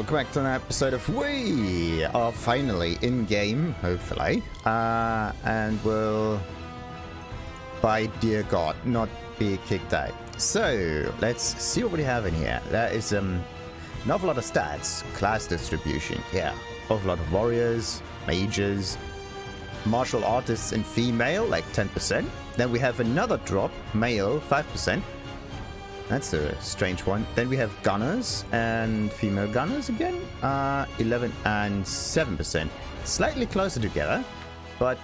welcome back to an episode of We are finally in-game, hopefully, and will, by dear God, not be kicked out. So, let's see what we have in here. There is an awful lot of stats, class distribution, yeah, awful lot of warriors, mages, martial artists and female, like 10%. Then we have another drop, male, 5%. That's a strange one. Then we have gunners and female gunners again, 11 and 7%. Slightly closer together, but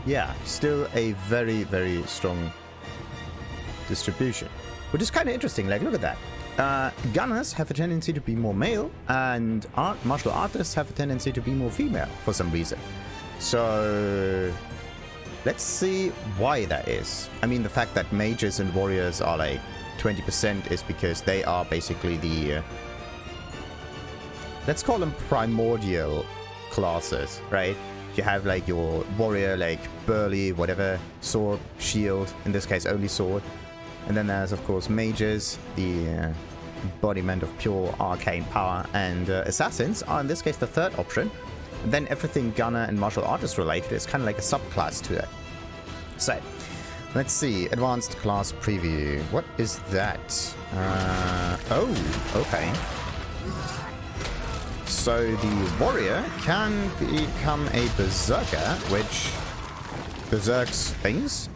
yeah, still a very, very strong distribution. Which is kind of interesting, like look at that. Gunners have a tendency to be more male, and martial artists have a tendency to be more female for some reason. So let's see why that is. I mean, the fact that mages and warriors are like 20% is because they are basically the let's call them primordial classes, right? You have like your warrior, like burly, whatever, sword, shield, in this case only sword. And then there's of course mages, the embodiment of pure arcane power, and assassins are in this case the third option. And then everything gunner and martial artist related is kind of like a subclass to it. So, let's see. Advanced class preview. What is that? Oh, okay. So the warrior can become a berserker, which berserks things.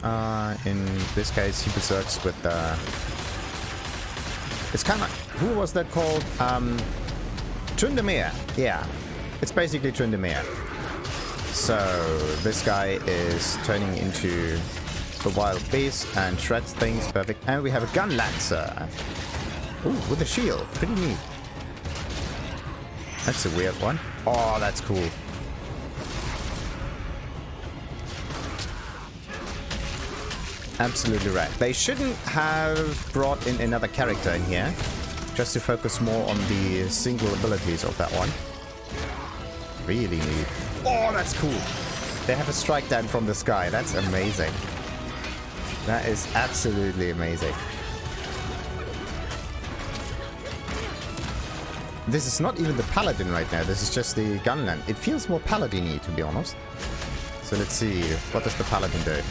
In this case, he berserks with it's kind of who was that called? Tryndamere. Yeah. It's basically Tryndamere. So this guy is turning into a wild beast and shreds things. Perfect. And we have a Gunlancer. Ooh, with a shield. Pretty neat. That's a weird one. Oh, that's cool. Absolutely right. They shouldn't have brought in another character in here, just to focus more on the single abilities of that one. Really neat. Oh, that's cool. They have a strike down from the sky. That's amazing. That is absolutely amazing. This is not even the Paladin right now. This is just the Gunlancer. It feels more Paladin-y, to be honest. So let's see. What does the Paladin do?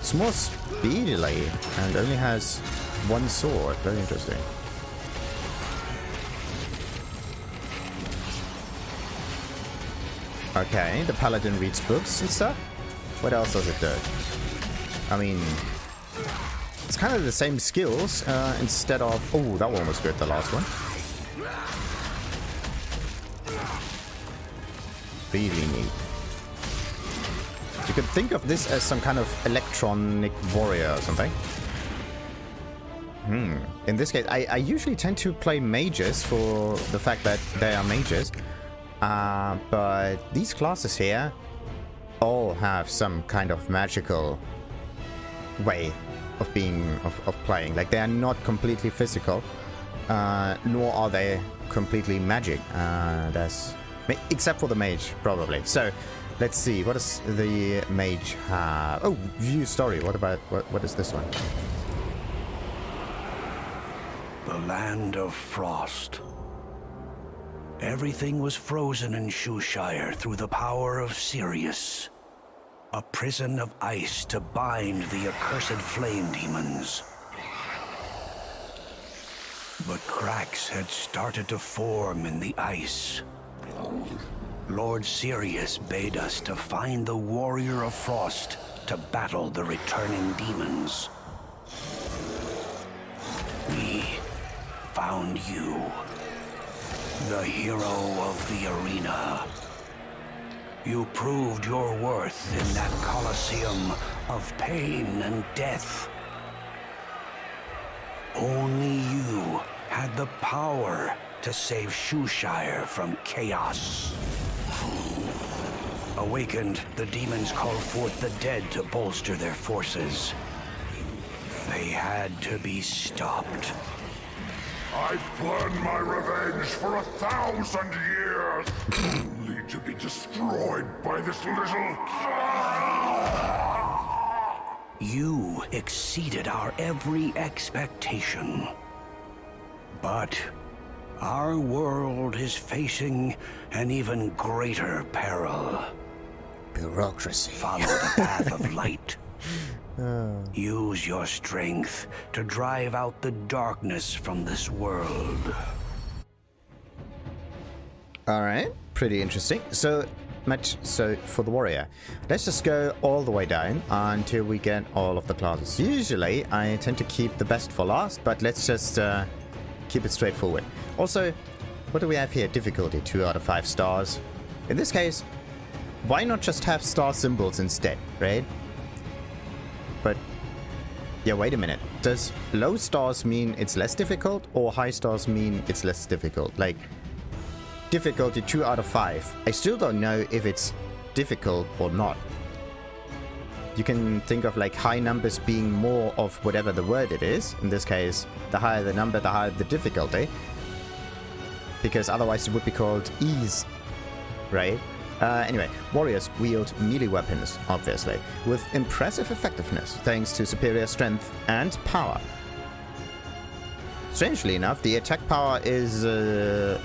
It's more speedily and only has one sword. Very interesting. Okay, the Paladin reads books and stuff. What else does it do? I mean, it's kind of the same skills instead of... Oh, that one was good, the last one. Really neat. You could think of this as some kind of electronic warrior or something. In this case, I usually tend to play mages for the fact that they are mages. But these classes here all have some kind of magical way of playing. Like they are not completely physical, nor are they completely magic. Except for the mage, probably. So let's see. What does the mage have? Oh, view story. What about what is this one? The land of frost. Everything was frozen in Shusshire through the power of Sirius, a prison of ice to bind the accursed flame demons. But cracks had started to form in the ice. Lord Sirius bade us to find the Warrior of Frost to battle the returning demons. We found you. The hero of the arena. You proved your worth in that coliseum of pain and death. Only you had the power to save Shusshire from chaos. Awakened, the demons called forth the dead to bolster their forces. They had to be stopped. I've planned my revenge for 1,000 years, only to be destroyed by this little... You exceeded our every expectation. But Our world is facing an even greater peril. Bureaucracy. Follow the path of light. Use your strength to drive out the darkness from this world. Alright, pretty interesting. So for the warrior, let's just go all the way down until we get all of the classes. Usually, I tend to keep the best for last, but let's just keep it straightforward. Also, what do we have here? Difficulty, 2 out of 5 stars. In this case, why not just have star symbols instead, right? But, yeah, wait a minute. Does low stars mean it's less difficult, or high stars mean it's less difficult? Like, difficulty 2 out of 5. I still don't know if it's difficult or not. You can think of like high numbers being more of whatever the word it is. In this case, the higher the number, the higher the difficulty. Because otherwise it would be called ease, right? Anyway, warriors wield melee weapons, obviously, with impressive effectiveness thanks to superior strength and power. Strangely enough, the attack power is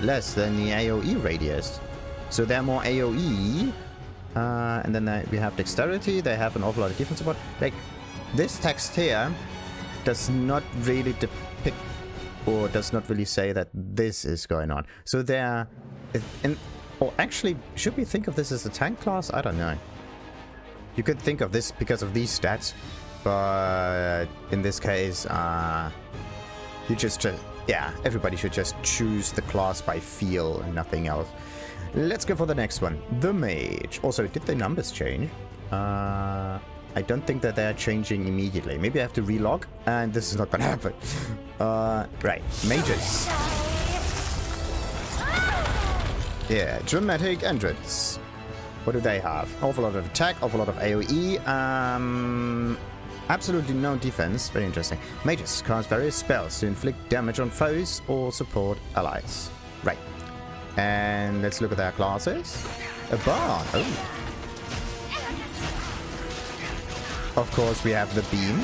less than the AoE radius. So they're more AoE. And then we have dexterity. They have an awful lot of defense support. Like, this text here does not really depict or does not really say that this is going on. So they're... Or actually, should we think of this as a tank class? I don't know. You could think of this because of these stats. But in this case, you just yeah, everybody should just choose the class by feel and nothing else. Let's go for the next one. The Mage. Also, did the numbers change? I don't think that they're changing immediately. Maybe I have to relog, and this is not gonna happen. Right. Mages. Yeah, dramatic entrance. What do they have? Awful lot of attack, awful lot of AoE. Absolutely no defense. Very interesting. Mages cast various spells to inflict damage on foes or support allies. Right. And let's look at their classes. A bard. Oh. Of course, we have the beam.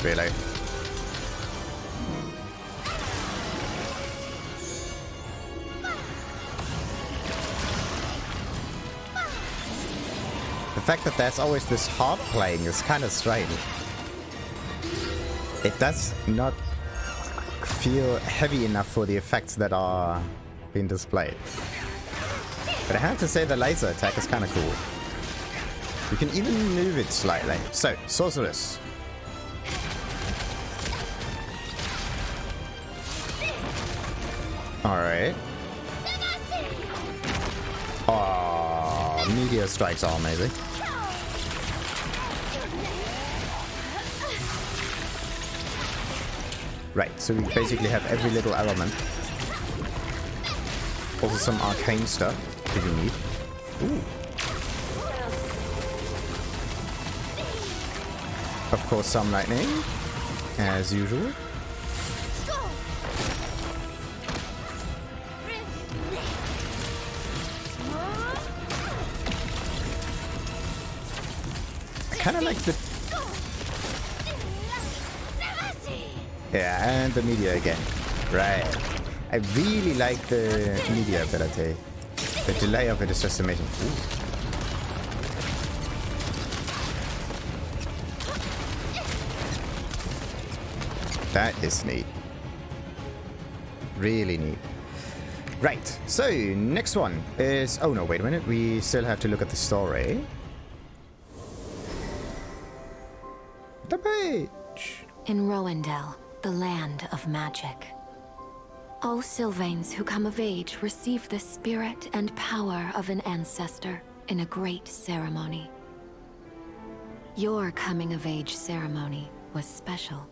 Really? The fact that there's always this harp playing is kind of strange. It does not feel heavy enough for the effects that are being displayed. But I have to say the laser attack is kind of cool. You can even move it slightly. So, Sorceress. Alright. Oh, meteor strikes are amazing. Right, so we basically have every little element. Also some arcane stuff if you need. Ooh. Of course, some lightning, as usual. Kind of like the... Yeah, and the meteor again. Right. I really like the meteor ability. The delay of it is just amazing. Ooh. That is neat. Really neat. Right, so next one is... Oh no, wait a minute. We still have to look at the story. The Mage. In Rowendell, the land of magic, all Sylvains who come of age receive the spirit and power of an ancestor in a great ceremony. Your coming of age ceremony was special.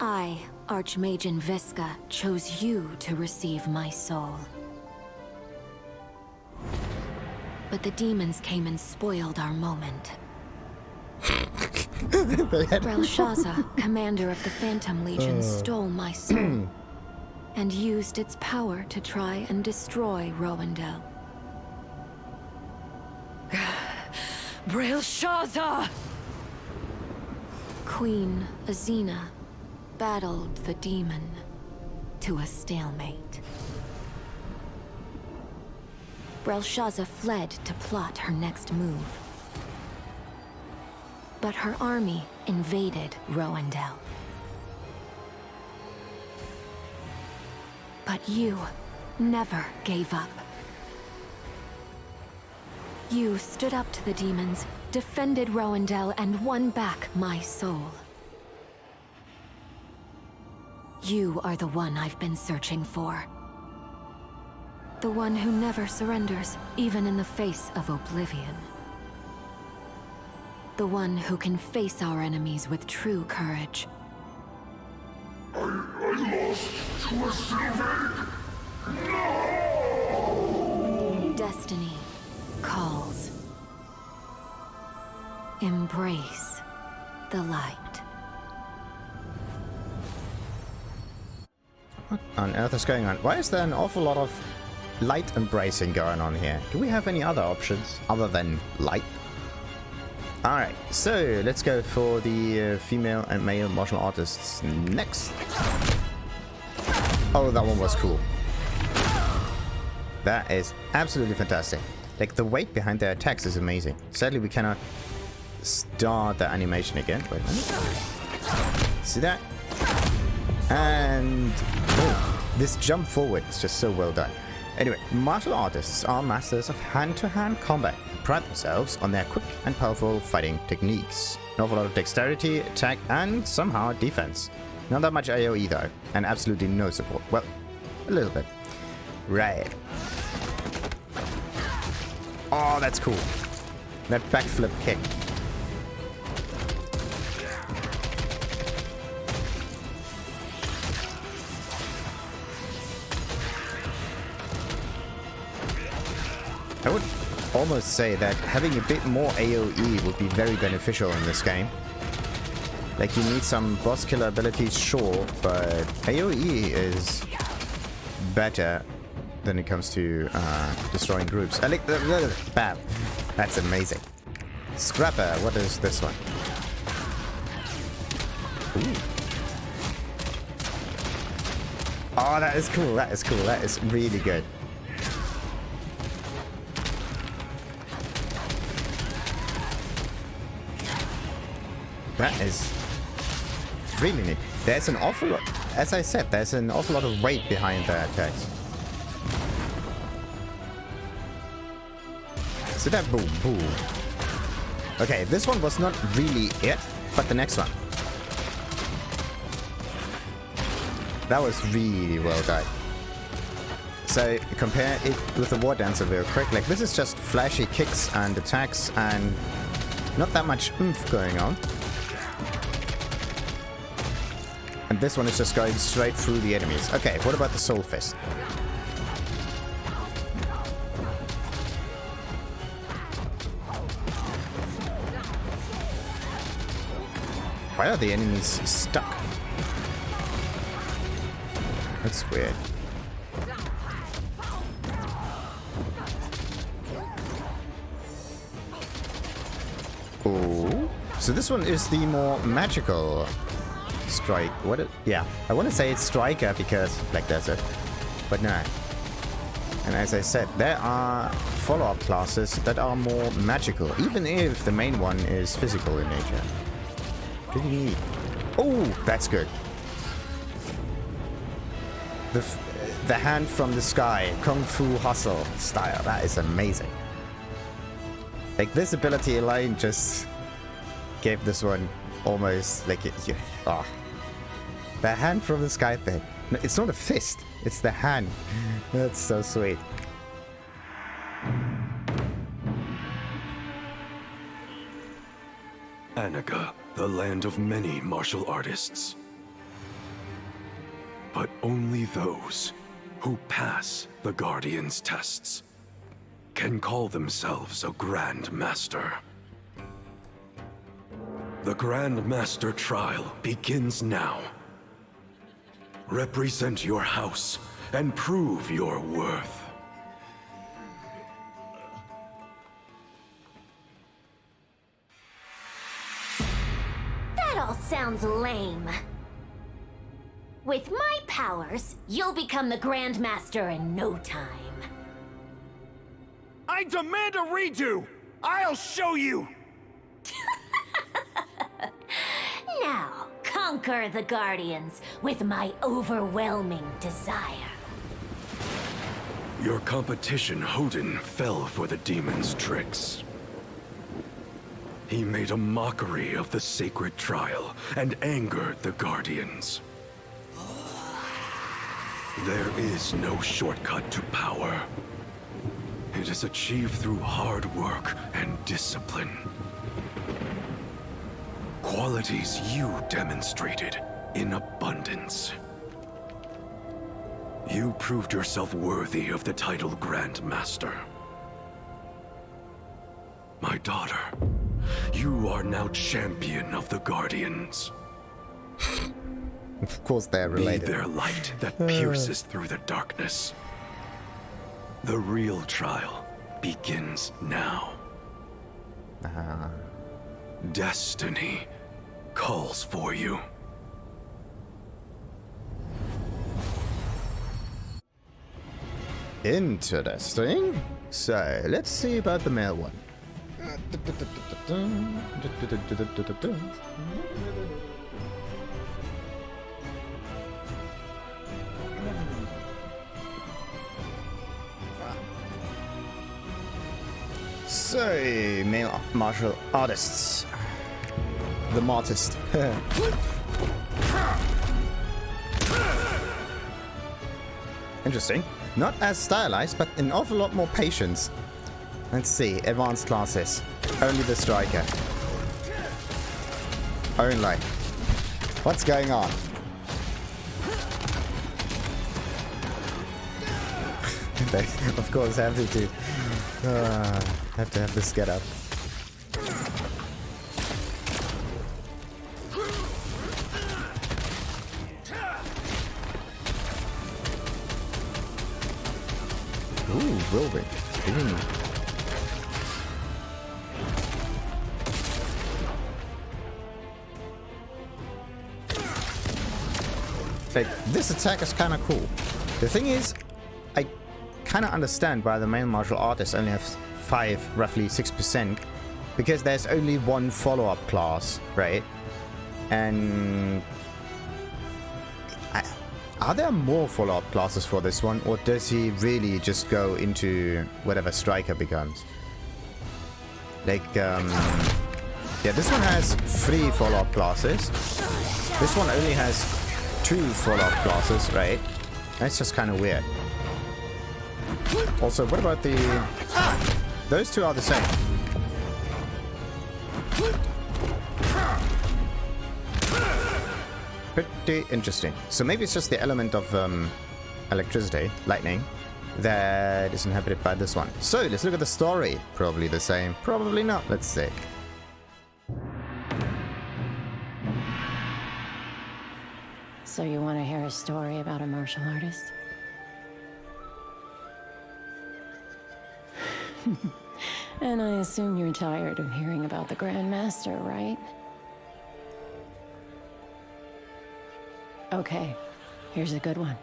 I, Archmage Visca, chose you to receive my soul. But the demons came and spoiled our moment. Belshazzar, commander of the Phantom Legion, stole my soul and used its power to try and destroy Rowendell. Belshazzar! Queen Azina battled the demon to a stalemate. Belshazzar fled to plot her next move. But her army invaded Rowendell. But you never gave up. You stood up to the demons, defended Rowendell, and won back my soul. You are the one I've been searching for. The one who never surrenders, even in the face of oblivion. The one who can face our enemies with true courage. I lost to a Sylvain? No! Destiny calls. Embrace the light. What on earth is going on? Why is there an awful lot of light embracing going on here? Do we have any other options other than light? Alright, so let's go for the female and male martial artists next. Oh, that one was cool. That is absolutely fantastic. Like, the weight behind their attacks is amazing. Sadly, we cannot start the animation again. Wait a minute. See that? And oh, this jump forward is just so well done. Anyway, martial artists are masters of hand-to-hand combat and pride themselves on their quick and powerful fighting techniques. An awful lot of dexterity, attack, and somehow defense. Not that much AoE though, and absolutely no support. Well, a little bit. Right. Oh, that's cool. That backflip kick. I would almost say that having a bit more AoE would be very beneficial in this game. Like, you need some boss killer abilities, sure, but AoE is better than it comes to destroying groups. I like bam. That's amazing. Scrapper, what is this one? Ooh. Oh, that is cool. That is cool. That is really good. That is really neat. There's an awful lot, as I said, there's an awful lot of weight behind the attacks. So that boom, boom. Okay, this one was not really it, but the next one. That was really well done. So compare it with the Wardancer real quick. Like, this is just flashy kicks and attacks and not that much oomph going on. And this one is just going straight through the enemies. Okay, what about the Soulfist? Why are the enemies stuck? That's weird. Oh, so this one is the more magical strike. What? Yeah, I want to say it's striker because like that's it, but no. And as I said, there are follow-up classes that are more magical, even if the main one is physical in nature. Pretty neat. Oh, that's good. The hand from the sky, Kung Fu Hustle style. That is amazing. Like, this ability alone just gave this one almost like it. Oh. The hand from the sky thing. No, it's not a fist. It's the hand. That's so sweet. Anaga, the land of many martial artists. But only those who pass the Guardian's tests can call themselves a Grand Master. The Grand Master trial begins now. Represent your house and prove your worth. That all sounds lame. With my powers, you'll become the Grandmaster in no time. I demand a redo! I'll show you! Now, conquer the Guardians with my overwhelming desire. Your competition, Hodin, fell for the demon's tricks. He made a mockery of the sacred trial and angered the Guardians. There is no shortcut to power. It is achieved through hard work and discipline. Qualities you demonstrated in abundance. You proved yourself worthy of the title Grand Master. My daughter, you are now champion of the Guardians. Of course they're related. Be their light that pierces through the darkness. The real trial begins now. Destiny calls for you. Interesting. So, let's see about the male one. So, male martial artists. The Martist. Interesting. Not as stylized, but an awful lot more patience. Let's see. Advanced classes. Only the striker. Only. What's going on? They, of course, have to have this get up. Ooh, whirlwind. Like, this attack is kind of cool. The thing is, I kind of understand why the male martial artist only has 5, roughly 6%, because there's only one follow-up class, right? And are there more follow-up classes for this one, or does he really just go into whatever striker becomes? Like, yeah, this one has 3 follow-up classes. This one only has 2 follow-up classes, right? That's just kind of weird. Also, what about the... Those two are the same. Pretty interesting. So maybe it's just the element of electricity, lightning, that is inhabited by this one. So let's look at the story. Probably the same. Probably not. Let's see. So you want to hear a story about a martial artist? And I assume you're tired of hearing about the Grandmaster, right? Okay, here's a good one.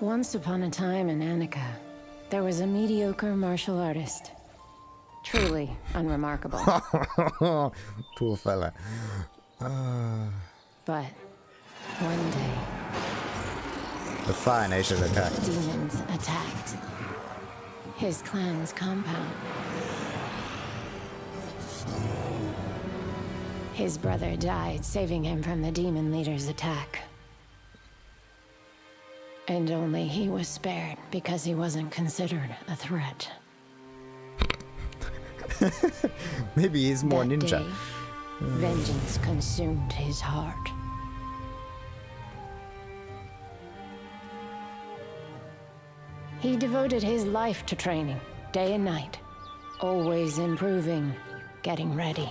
Once upon a time in Annika, there was a mediocre martial artist. Truly unremarkable. Poor fella. But one day, The Fire Nation attacked. demons attacked his clan's compound. His brother died, saving him from the demon leader's attack. And only he was spared because he wasn't considered a threat. Maybe he's more That ninja. day, vengeance consumed his heart. He devoted his life to training, day and night, always improving, getting ready.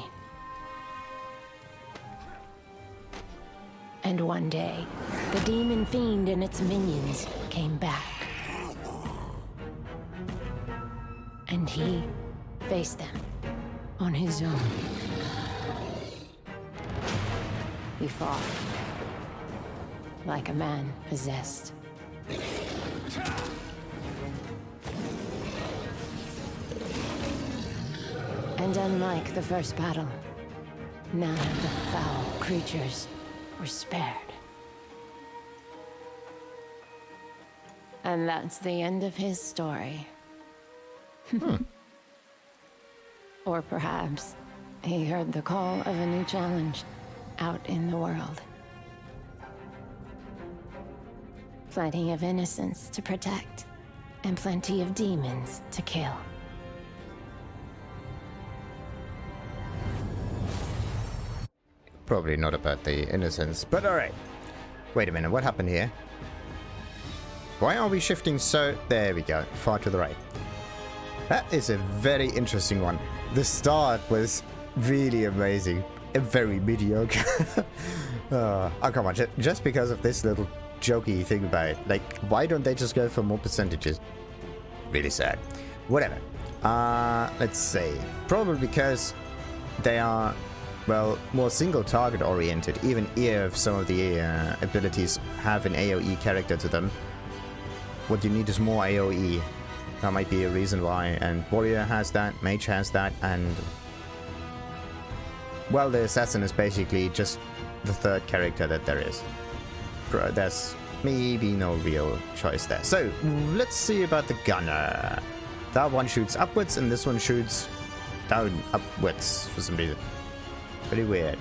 And one day, the demon fiend and its minions came back. And he faced them. on his own. He fought like a man possessed. And unlike the first battle, none of the foul creatures were spared. And that's the end of his story. Or perhaps he heard the call of a new challenge out in the world. Plenty of innocents to protect, and plenty of demons to kill. Probably not about the innocence, but alright. Wait a minute, what happened here? Why are we shifting so... There we go, far to the right. That is a very interesting one. The start was really amazing. Very mediocre. Oh, come on, just because of this little jokey thing about it. Like, why don't they just go for more percentages? Really sad. Whatever. Let's see. Probably because they are, well, more single target oriented, even if some of the abilities have an AoE character to them. What you need is more AoE. That might be a reason why. And Warrior has that, Mage has that, and... well, the Assassin is basically just the third character that there is. There's maybe no real choice there. So, let's see about the Gunner. That one shoots upwards, and this one shoots down upwards for some reason. Pretty weird.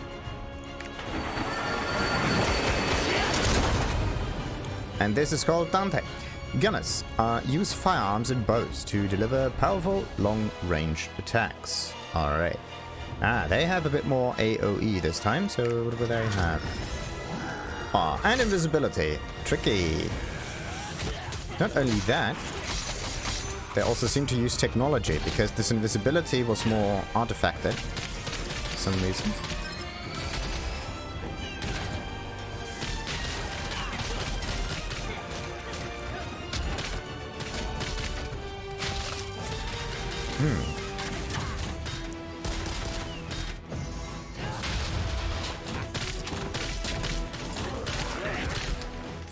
And this is called Dante. Gunners use firearms and bows to deliver powerful, long-range attacks. Alright. They have a bit more AoE this time, so what do they have? And invisibility. Tricky. Not only that, they also seem to use technology, because this invisibility was more artifacted for some reason.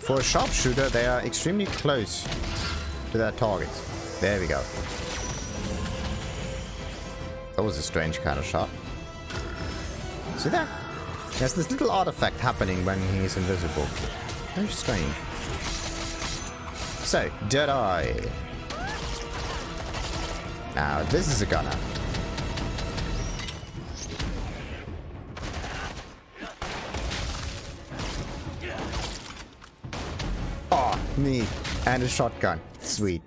For a Sharpshooter, they are extremely close to their targets. There we go. That was a strange kind of shot. See that? There's this little artifact happening when he's invisible. Very strange. So, Deadeye. Now, this is a gunner. Oh, neat. And a shotgun. Sweet.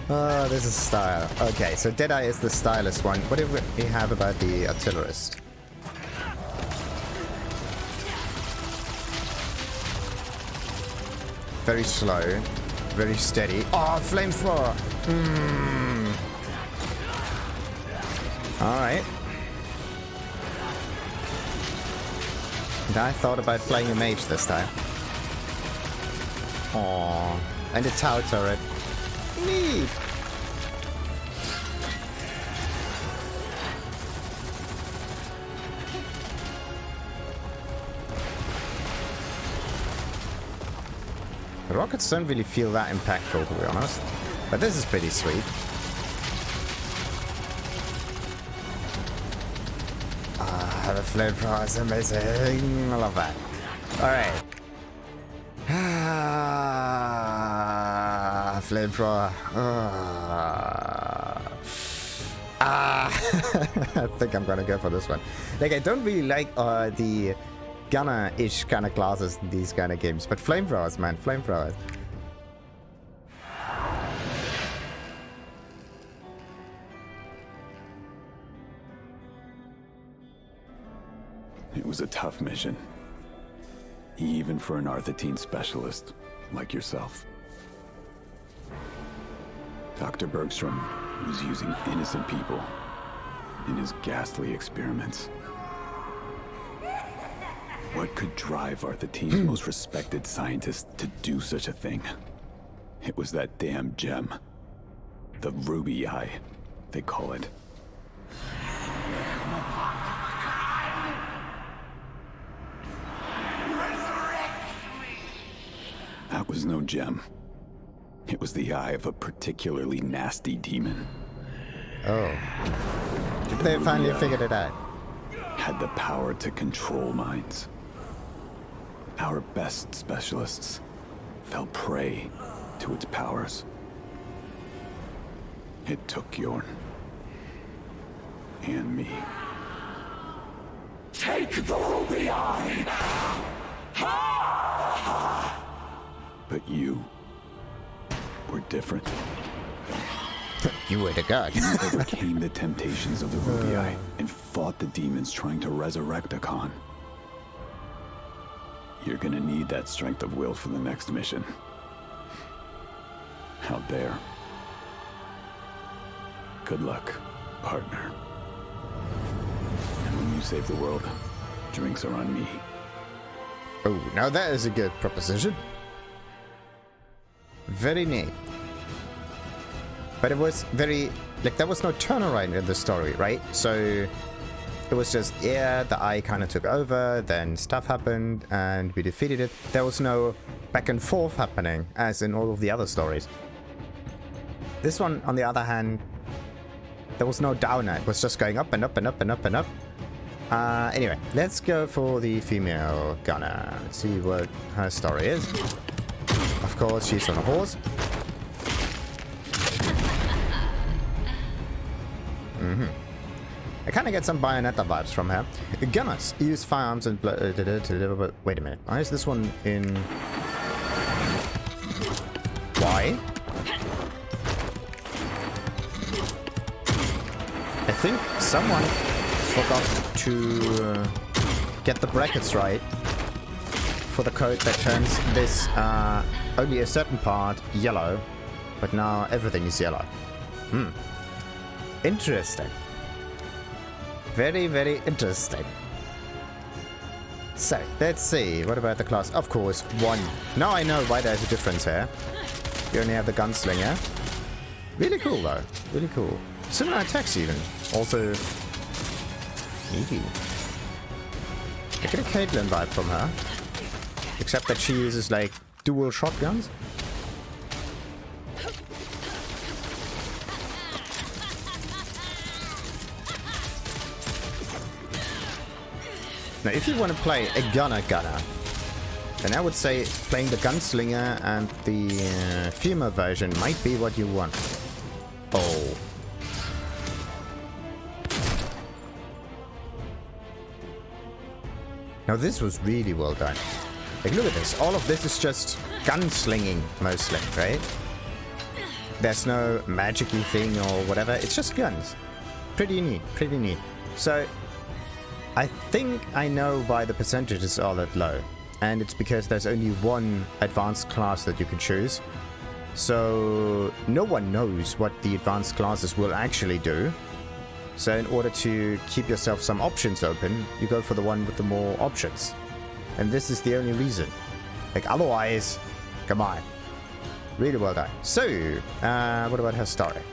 Oh, this is style. Okay, so Deadeye is the stylist one. What do we have about the Artillerist? Very slow, very steady. Oh, flamethrower! Alright. And I thought about playing a mage this time. Aww. And a tower turret. Neat! The rockets don't really feel that impactful, to be honest. But this is pretty sweet. The flamethrower is amazing. I love that. Alright. Flamethrower. I think I'm gonna go for this one. Like, I don't really like the gunner-ish kind of classes in these kind of games, but flamethrowers, man, flamethrowers. It was a tough mission, even for an Arthitine specialist like yourself. Dr. Bergstrom He was using innocent people in his ghastly experiments. What could drive Arthur's most respected scientist to do such a thing? It was that damn gem. The ruby eye, they call it. That was no gem. It was the eye of a particularly nasty demon. Oh. Did they finally figured it out? Had the power to control minds. Our best specialists fell prey to its powers. It took Yorn. And me. Take the ruby eye! But you were different. You were the god. You overcame the temptations of the ruby eye and fought the demons trying to resurrect a Khan. You're gonna need that strength of will for the next mission. Out there. Good luck, partner. And when you save the world, drinks are on me. Oh, now that is a good proposition. Very neat. But it was very... like, there was no turnaround in the story, right? So... it was just, yeah, the eye kind of took over, then stuff happened, and we defeated it. There was no back and forth happening, as in all of the other stories. This one, on the other hand, there was no downer. It was just going up and up and up and up and up. Anyway, let's go for the female gunner. Let's see what her story is. Of course, she's on a horse. I kind of get some Bayonetta vibes from her. Gunners use firearms and to deliver... wait a minute. Why is this one in... why? I think someone forgot to get the brackets right for the code that turns this only a certain part yellow, but now everything is yellow. Interesting. Very, very interesting. So, let's see. What about the class? Of course, 1. Now I know why there's a difference here. You only have the Gunslinger. Really cool, though. Really cool. Similar attacks, even. Also... neaty. I get a Caitlyn vibe from her. Except that she uses, like, dual shotguns. Now, if you want to play a gunner, then I would say playing the Gunslinger and the female version might be what you want. Oh. Now, this was really well done. Like, look at this. All of this is just gunslinging, mostly, right? There's no magic-y thing or whatever. It's just guns. Pretty neat, pretty neat. So... I think I know why the percentages are that low, and it's because there's only one advanced class that you can choose. So no one knows what the advanced classes will actually do. So in order to keep yourself some options open, you go for the one with the more options. And this is the only reason. Like, otherwise, come on. Really well done. So, what about her story?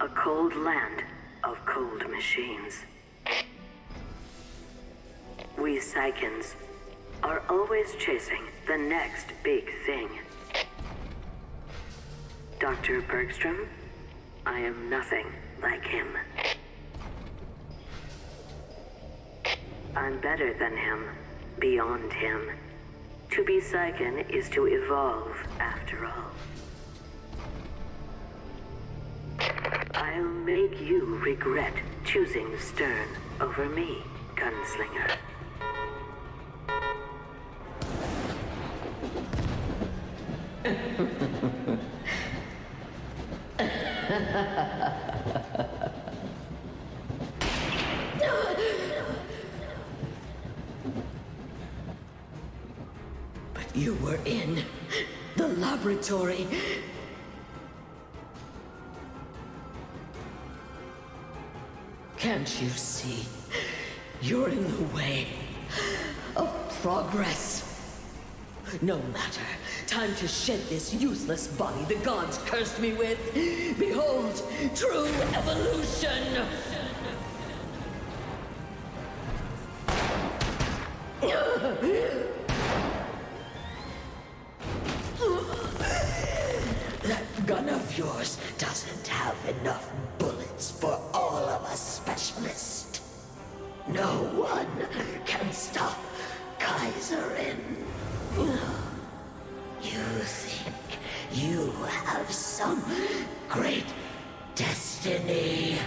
A cold land of cold machines. We Psychons are always chasing the next big thing. Dr. Bergstrom, I am nothing like him. I'm better than him, beyond him. To be Psychon is to evolve, after all. I'll make you regret choosing Stern over me, Gunslinger. But You were in the laboratory. Can't you see? You're in the way of progress. No matter. Time to shed this useless body the gods cursed me with. Behold, true evolution! That gun of yours doesn't have enough bullets for all of us, Specialist. No one can stop Kaiserin. You think you have some great destiny?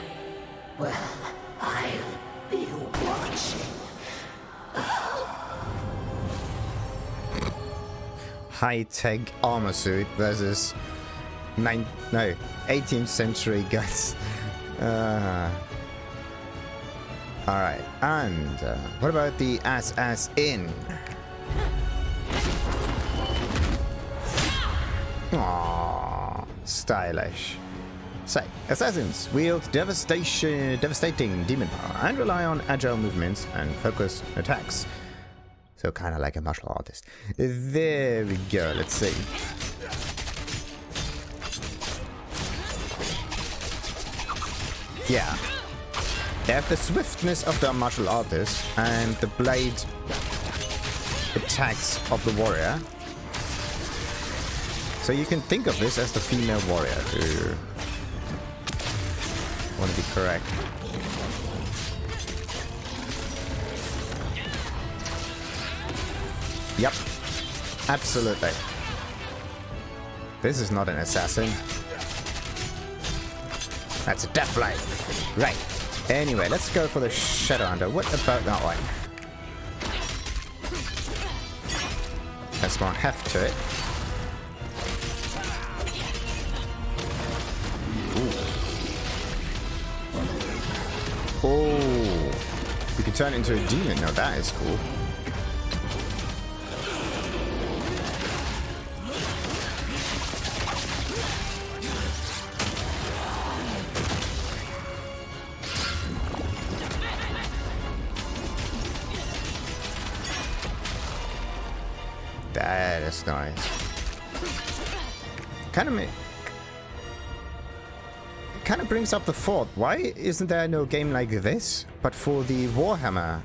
Well, I'll be watching. High-tech armor suit versus 18th century guns. Alright, and what about the assassin? Aww, stylish. So, assassins wield devastating demon power and rely on agile movements and focused attacks. So kind of like a martial artist. There we go, let's see. Yeah. They have the swiftness of the martial artist and the blade attacks of the warrior. So you can think of this as the female warrior. I want to be correct. Yep, absolutely. This is not an assassin. That's a Deathblade. Right. Anyway, let's go for the Shadowhunter. What about that one? That's more heft to it. Ooh. Oh, we can turn into a demon. Now that is cool. That is nice. Kind of brings up the thought, why isn't there no game like this, but for the Warhammer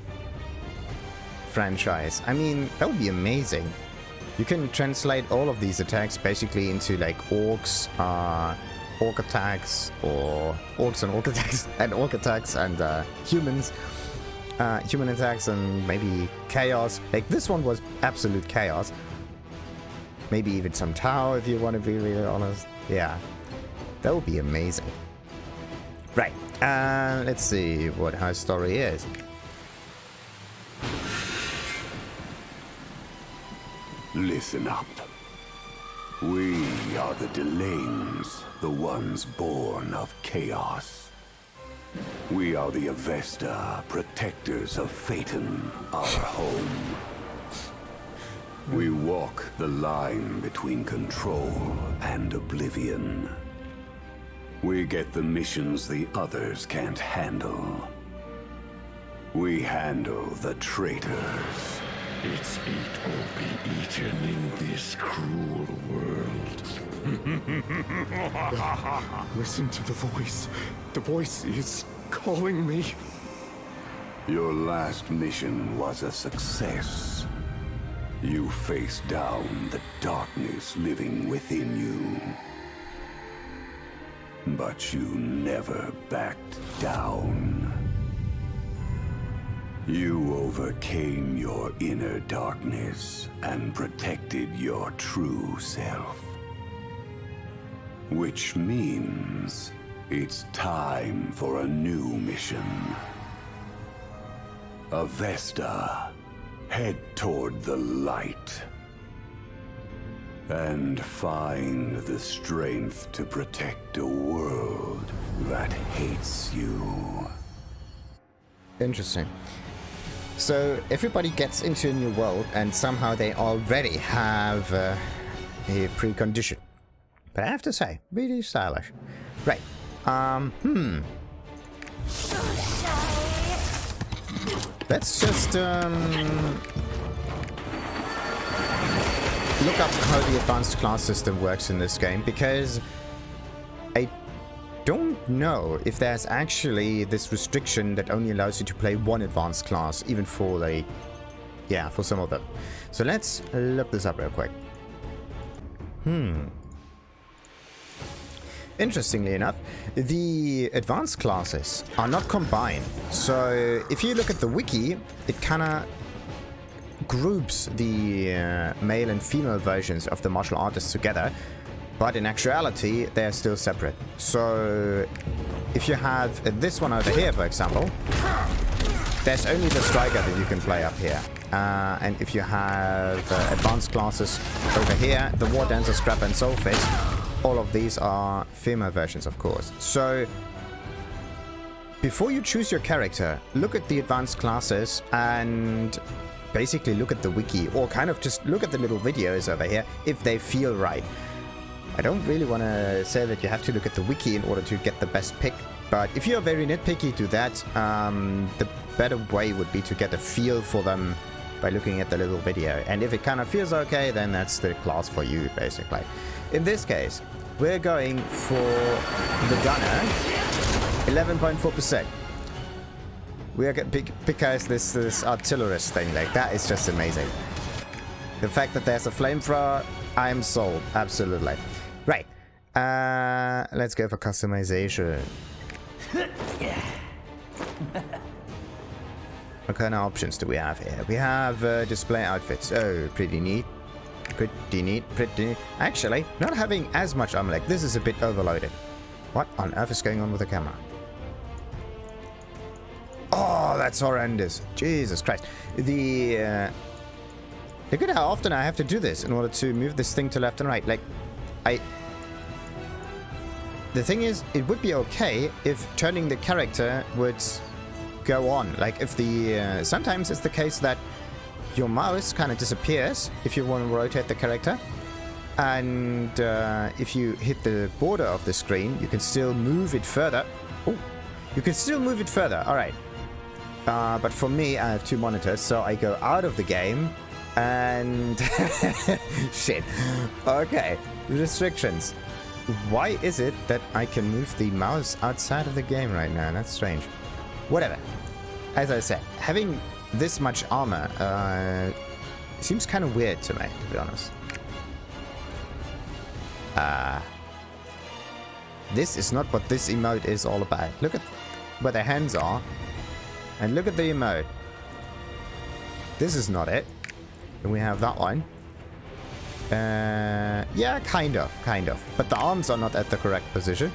franchise? I mean, that would be amazing. You can translate all of these attacks basically into like orcs, orc attacks, or orcs and orc attacks, and orc attacks, and humans. Human attacks and maybe chaos. Like this one was absolute chaos. Maybe even some Tau if you want to be really honest. Yeah, that would be amazing. Right, let's see what her story is. Listen up. We are the Delanes, the ones born of chaos. We are the Avesta, protectors of Phaeton, our home. We walk the line between control and oblivion. We get the missions the others can't handle. We handle the traitors. Its eat or be eaten in this cruel world. Listen to the voice. The voice is calling me. Your last mission was a success. You faced down the darkness living within you. But you never backed down. You overcame your inner darkness and protected your true self. Which means it's time for a new mission. Avesta, head toward the light. And find the strength to protect a world that hates you. Interesting. So everybody gets into a new world and somehow they already have a precondition. But I have to say, really stylish. Right. Let's just look up how the advanced class system works in this game, because I don't know if there's actually this restriction that only allows you to play one advanced class, even for like, yeah, for some of them. So let's look this up real quick. Interestingly enough, the advanced classes are not combined. So if you look at the wiki, it kind of groups the male and female versions of the martial artists together, but in actuality, they're still separate. So if you have this one over here, for example, there's only the striker that you can play up here. And if you have advanced classes over here, the Wardancer, Scrap, and Soulfist, all of these are female versions, of course. So before you choose your character, look at the advanced classes and basically look at the wiki, or kind of just look at the little videos over here if they feel right. I don't really want to say that you have to look at the wiki in order to get the best pick, but if you're very nitpicky to that, the better way would be to get a feel for them by looking at the little video. And if it kind of feels okay, then that's the class for you, basically. In this case, we're going for the gunner, 11.4%. We are because this artillerist thing, like, that is just amazing. The fact that there's a flamethrower, I'm sold, absolutely. Right, let's go for customization. What kind of options do we have here? We have display outfits. Oh, pretty neat. Pretty neat, pretty neat. Actually, not having as much armor, like this is a bit overloaded. What on earth is going on with the camera? Oh, that's horrendous. Jesus Christ. The, look at how often I have to do this in order to move this thing to left and right. Like, the thing is, it would be okay if turning the character would go on. Like, if the, sometimes it's the case that your mouse kind of disappears if you want to rotate the character, and if you hit the border of the screen, you can still move it further. Oh, you can still move it further. All right, but for me, I have two monitors, so I go out of the game and shit. Okay, restrictions. Why is it that I can move the mouse outside of the game right now? That's strange. Whatever. As I said, having this much armor seems kind of weird to me, to be honest. This is not what this emote is all about. Look at where the hands are, and look at the emote. This is not it. And we have that one. Yeah, kind of. But the arms are not at the correct position.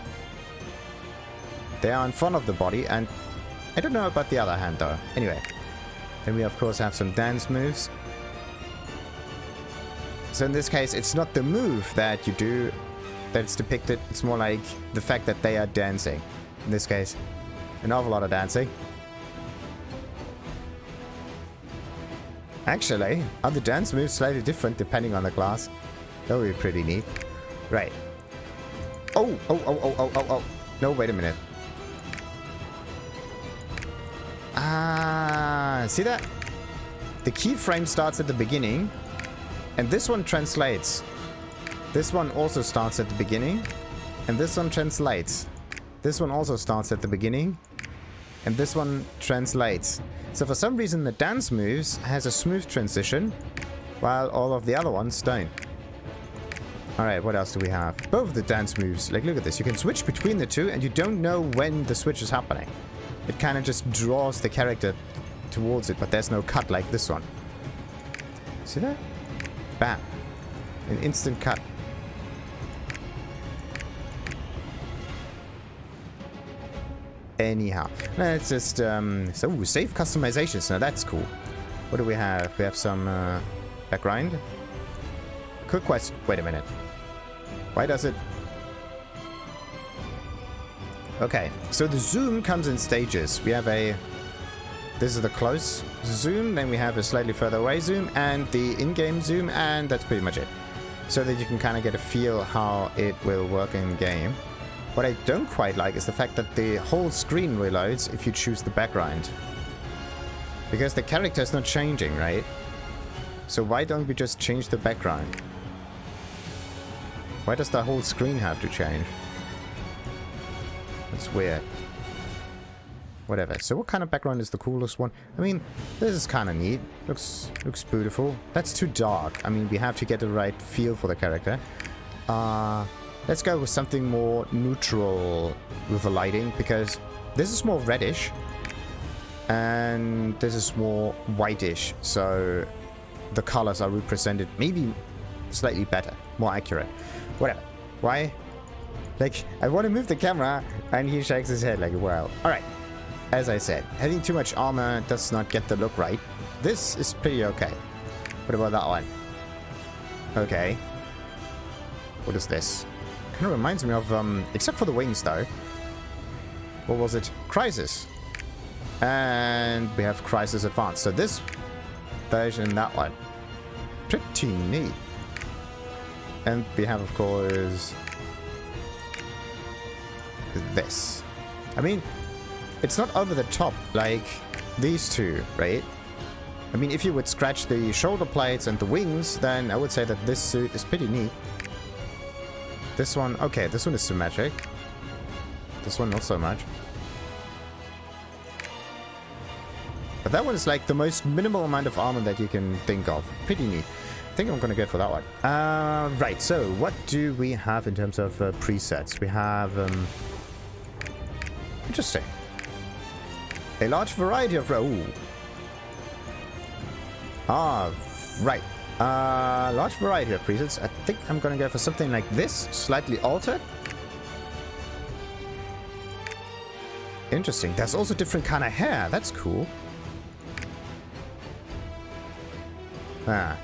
They are in front of the body, and I don't know about the other hand though. Anyway. Then we of course have some dance moves. So in this case, it's not the move that you do that's depicted, it's more like the fact that they are dancing. In this case, an awful lot of dancing. Actually, are the dance moves slightly different depending on the class? That would be pretty neat. Right. Oh. No, wait a minute. See that? The keyframe starts at the beginning, and this one translates. This one also starts at the beginning, and this one translates. This one also starts at the beginning, and this one translates. So for some reason the dance moves has a smooth transition, while all of the other ones don't. Alright, what else do we have? Both the dance moves, like look at this, you can switch between the two and you don't know when the switch is happening. It kind of just draws the character towards it, but there's no cut like this one. See that? Bam. An instant cut. Anyhow, let's just so save customizations. Now that's cool. What do we have? We have some background. Quick question. Wait a minute. Why does it? Okay, so the zoom comes in stages. We have a this is the close zoom, then we have a slightly further away zoom, and the in-game zoom, and that's pretty much it. So that you can kind of get a feel how it will work in game. What I don't quite like is the fact that the whole screen reloads if you choose the background. Because the character is not changing, right? So why don't we just change the background? Why does the whole screen have to change? That's weird. Whatever. So what kind of background is the coolest one? I mean, this is kind of neat. Looks beautiful. That's too dark. I mean, we have to get the right feel for the character. Let's go with something more neutral with the lighting, because this is more reddish and this is more whitish. So the colors are represented maybe slightly better, more accurate. Whatever. Why? Like, I want to move the camera and he shakes his head like, wow. Alright. As I said, having too much armor does not get the look right. This is pretty okay. What about that one? Okay. What is this? Kind of reminds me of, except for the wings though. What was it? Crisis. And we have Crisis Advanced. So this version and that one. Pretty neat. And we have, of course, this. I mean, it's not over the top like these two, right? I mean, if you would scratch the shoulder plates and the wings, then I would say that this suit is pretty neat. This one, okay, this one is symmetric. This one, not so much. But that one is like the most minimal amount of armor that you can think of. Pretty neat. I think I'm gonna go for that one. Right, so what do we have in terms of presets? We have, interesting. A large variety of... Ooh. Right. Large variety of presets. I think I'm gonna go for something like this, slightly altered. Interesting. There's also different kind of hair. That's cool. Ah.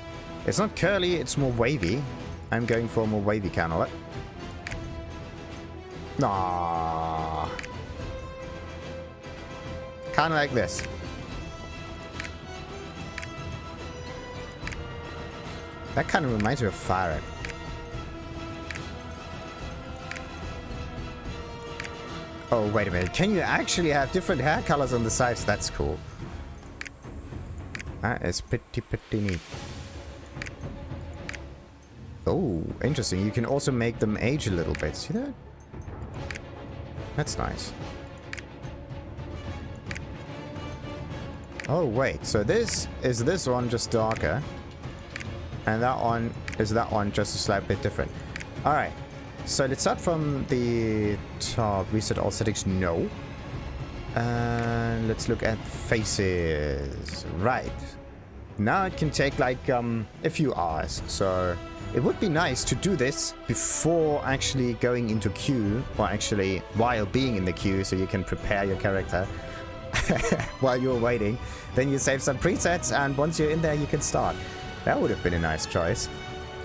It's not curly, it's more wavy. I'm going for a more wavy kind of look. Aww. Kind of like this. That kind of reminds me of Fire. Oh, wait a minute. Can you actually have different hair colors on the sides? That's cool. That is pretty neat. Oh, interesting. You can also make them age a little bit. See that? That's nice. Oh, wait. So this one just darker. And that one is just a slight bit different. Alright. So let's start from the top. Reset all settings. No. And let's look at faces. Right. Now it can take like a few hours. So it would be nice to do this before actually going into queue, or actually while being in the queue, so you can prepare your character while you're waiting. Then you save some presets, and once you're in there, you can start. That would have been a nice choice.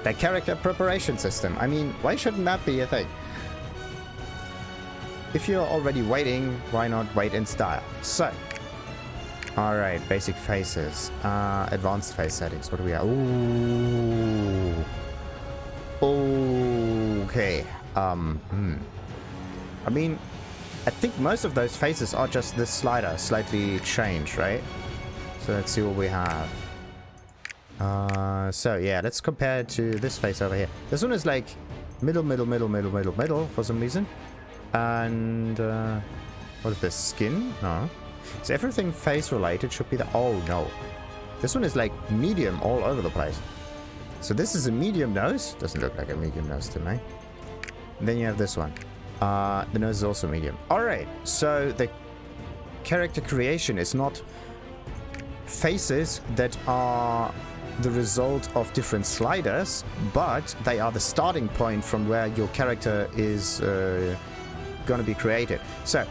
The character preparation system. I mean, why shouldn't that be a thing? If you're already waiting, why not wait in style? So, alright, basic faces. Advanced face settings. What do we have? Ooh. Okay. I mean, I think most of those faces are just this slider slightly changed, right? So let's see what we have. So yeah, let's compare it to this face over here. This one is like middle for some reason. And what is this? Skin? No. So everything face related should be the... Oh no. This one is like medium all over the place. So this is a medium nose. Doesn't look like a medium nose to me. And then you have this one. The nose is also medium. Alright, so the character creation is not faces that are the result of different sliders, but they are the starting point from where your character is going to be created. So,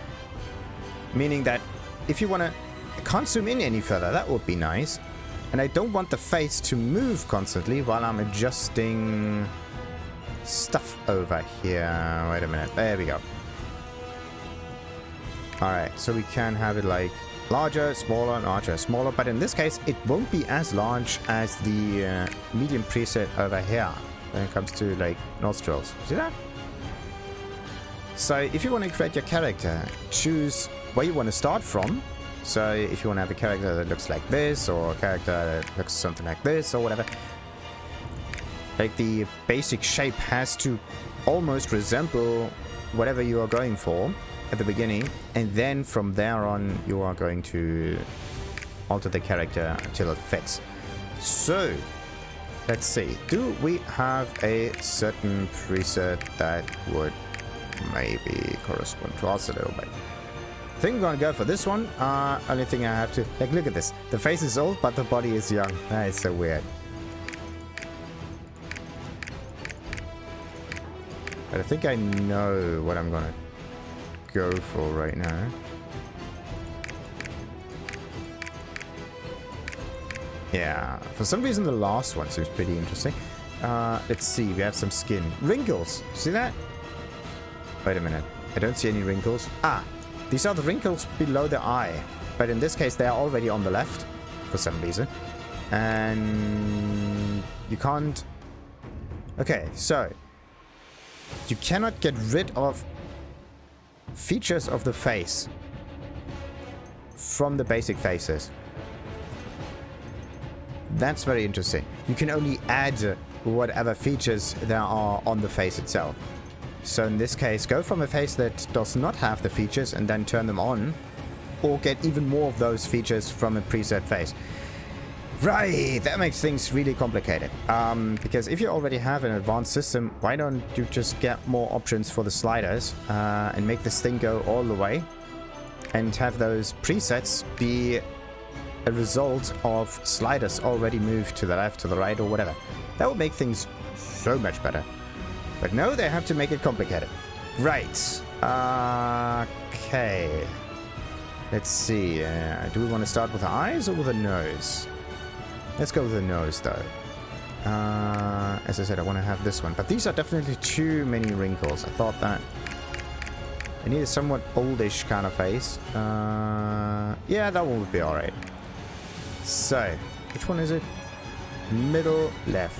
meaning that if you want to... I can't zoom in any further, that would be nice. And I don't want the face to move constantly while I'm adjusting stuff over here. Wait a minute. There we go. Alright, so we can have it like larger, smaller, larger, smaller. But in this case, it won't be as large as the medium preset over here when it comes to like nostrils. See that? So if you want to create your character, choose where you want to start from. So if you want to have a character that looks like this, or a character that looks something like this, or whatever, like the basic shape has to almost resemble whatever you are going for at the beginning, and then from there on you are going to alter the character until it fits. So let's see, do we have a certain preset that would maybe correspond to us a little bit? I think I'm gonna go for this one. Only thing I have to, like, look at this, the face is old but the body is young. That is so weird. But I think I know what I'm gonna go for right now. Yeah, for some reason the last one seems pretty interesting. Let's see, we have some skin. Wrinkles, see that? Wait a minute, I don't see any wrinkles. Ah, these are the wrinkles below the eye. But in this case they are already on the left, for some reason. And you can't... Okay, so you cannot get rid of features of the face from the basic faces. That's very interesting. You can only add whatever features there are on the face itself. So in this case, go from a face that does not have the features and then turn them on, or get even more of those features from a preset face. Right, that makes things really complicated. Because if you already have an advanced system, why don't you just get more options for the sliders and make this thing go all the way and have those presets be a result of sliders already moved to the left, to the right, or whatever. That would make things so much better. But no, they have to make it complicated. Right. Okay. Let's see. Do we want to start with the eyes or with the nose? Let's go with the nose, though. As I said, I want to have this one. But these are definitely too many wrinkles. I thought that I need a somewhat oldish kind of face. Yeah, that one would be alright. So, which one is it? Middle left.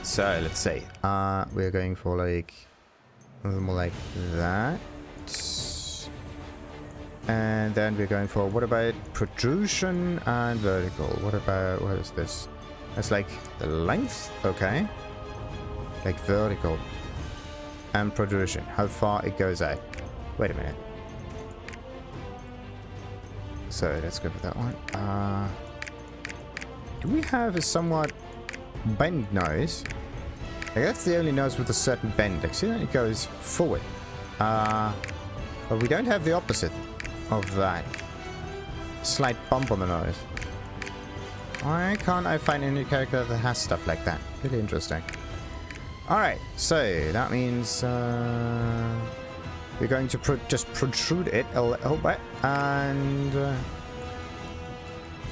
So, let's see. We're going for like a little more like that. And then we're going for, what about protrusion and vertical? What about, what is this? That's like the length, okay. Like vertical. And protrusion, how far it goes out. Wait a minute. So let's go for that one. Do we have a somewhat bent nose? Like that's the only nose with a certain bend. Like see that it goes forward. But we don't have the opposite of that. Slight bump on the nose. Why can't I find any character that has stuff like that? Really interesting. Alright, so that means we're going to just protrude it a little bit. And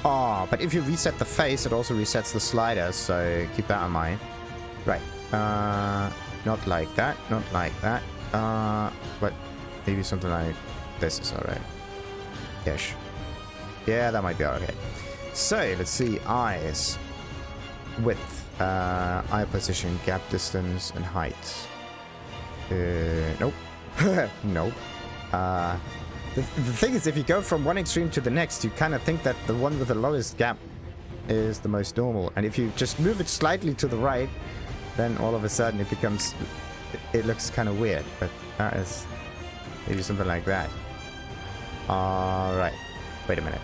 but if you reset the face, it also resets the sliders, so keep that in mind. Right. Not like that, not like that. But maybe something like this is alright. Ish. Yeah, that might be alright. So, let's see. Eyes. Width. Eye position, gap distance, and height. Nope. Nope. The thing is, if you go from one extreme to the next, you kind of think that the one with the lowest gap is the most normal. And if you just move it slightly to the right, then all of a sudden it becomes... It looks kind of weird. But that is maybe something like that. Alright. Wait a minute.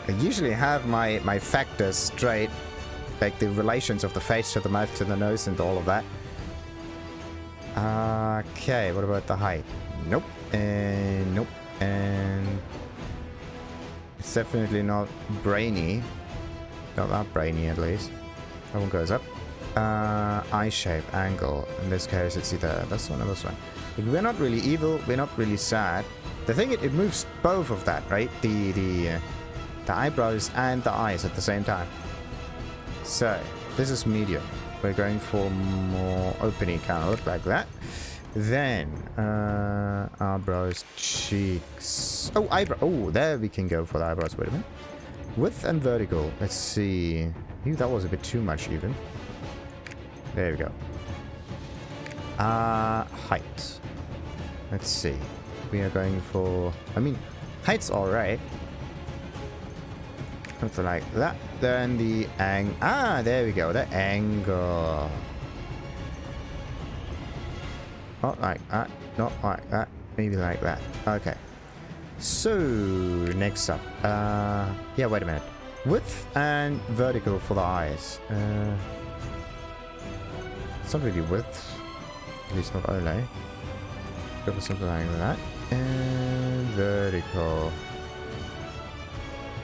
I usually have my factors straight. Like the relations of the face to the mouth to the nose and all of that. Okay, what about the height? Nope. And nope. And it's definitely not brainy. Not that brainy at least. That one goes up. Eye shape, angle. In this case it's either this one or this one. But we're not really evil, we're not really sad. The thing, it moves both of that, right? The eyebrows and the eyes at the same time. So, this is medium. We're going for more opening kind of look like that. Then, eyebrows, cheeks. Oh, eyebrow. Oh, there we can go for the eyebrows. Wait a minute. Width and vertical. Let's see. Ew, that was a bit too much even. There we go. Height. Let's see. We are going for... I mean, height's alright. Something like that. Then the there we go. The angle. Not like that. Not like that. Maybe like that. Okay. So, next up. Yeah, wait a minute. Width and vertical for the eyes. It's not really width. At least not only. Go for something like that. And vertical.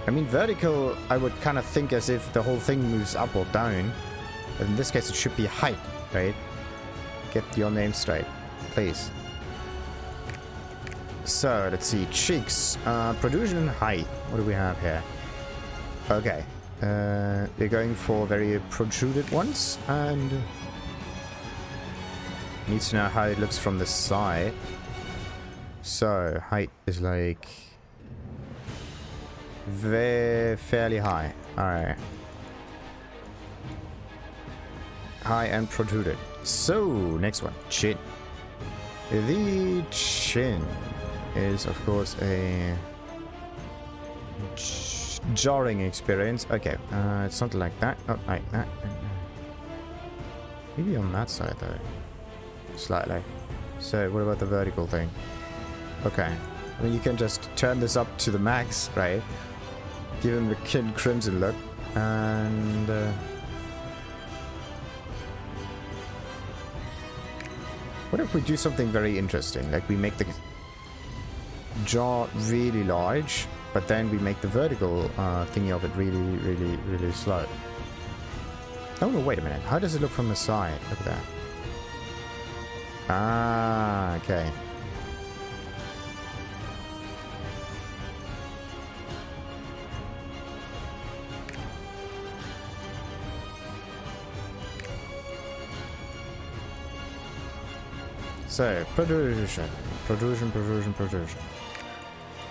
I mean, vertical, I would kind of think as if the whole thing moves up or down. But in this case, it should be height, right? Get your name straight, please. So, let's see. Cheeks. Protrusion and height. What do we have here? Okay. We're going for very protruded ones. And... need to know how it looks from the side. So, height is like... fairly high. Alright. High and protruded. So, next one. Chin. The chin is, of course, a jarring experience. Okay, it's something like that. Not like that. Maybe on that side, though. Slightly. So, what about the vertical thing? Okay. I mean, you can just turn this up to the max, right? Give him the Kid Crimson look. And... what if we do something very interesting? Like we make the jaw really large, but then we make the vertical thingy of it really slow. Oh no, wait a minute. How does it look from the side? Look at that. Ah, okay. So, protrusion.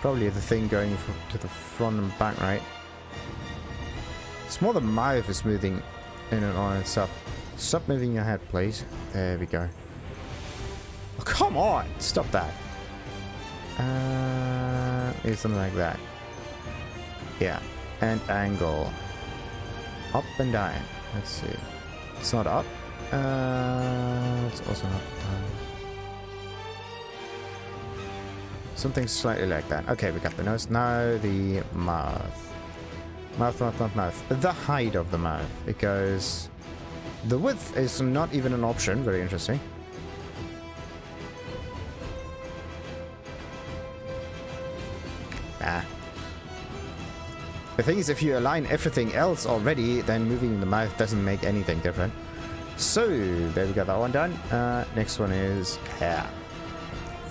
Probably the thing going to the front and back, right? It's more the mouth is moving in and on itself. Stop moving your head, please. There we go. Oh, come on! Stop that. Maybe something like that. Yeah. And angle. Up and down. Let's see. It's not up. It's also not down. Something slightly like that. Okay, we got the nose. Now the mouth. Mouth. The height of the mouth. It goes... the width is not even an option. Very interesting. Ah. The thing is, if you align everything else already, then moving the mouth doesn't make anything different. So, there we got that one done. Next one is hair.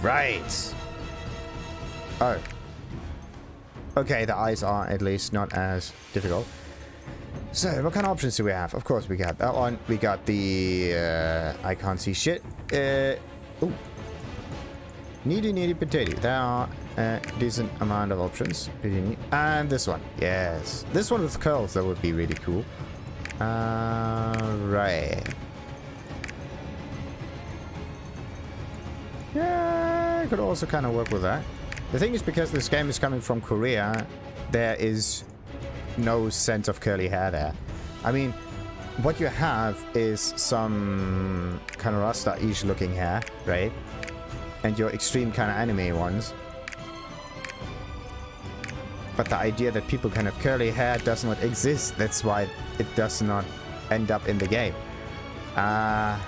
Right. Oh. Okay, the eyes are at least not as difficult. So, what kind of options do we have? Of course, we got that one. We got the... I can't see shit. Ooh. Needy potato. There are a decent amount of options. And this one. Yes. This one with curls, that would be really cool. Right. Yeah, I could also kind of work with that. The thing is, because this game is coming from Korea, there is no sense of curly hair there. I mean, what you have is some kind of Rasta-ish looking hair, right? And your extreme kind of anime ones. But the idea that people can have curly hair does not exist. That's why it does not end up in the game. I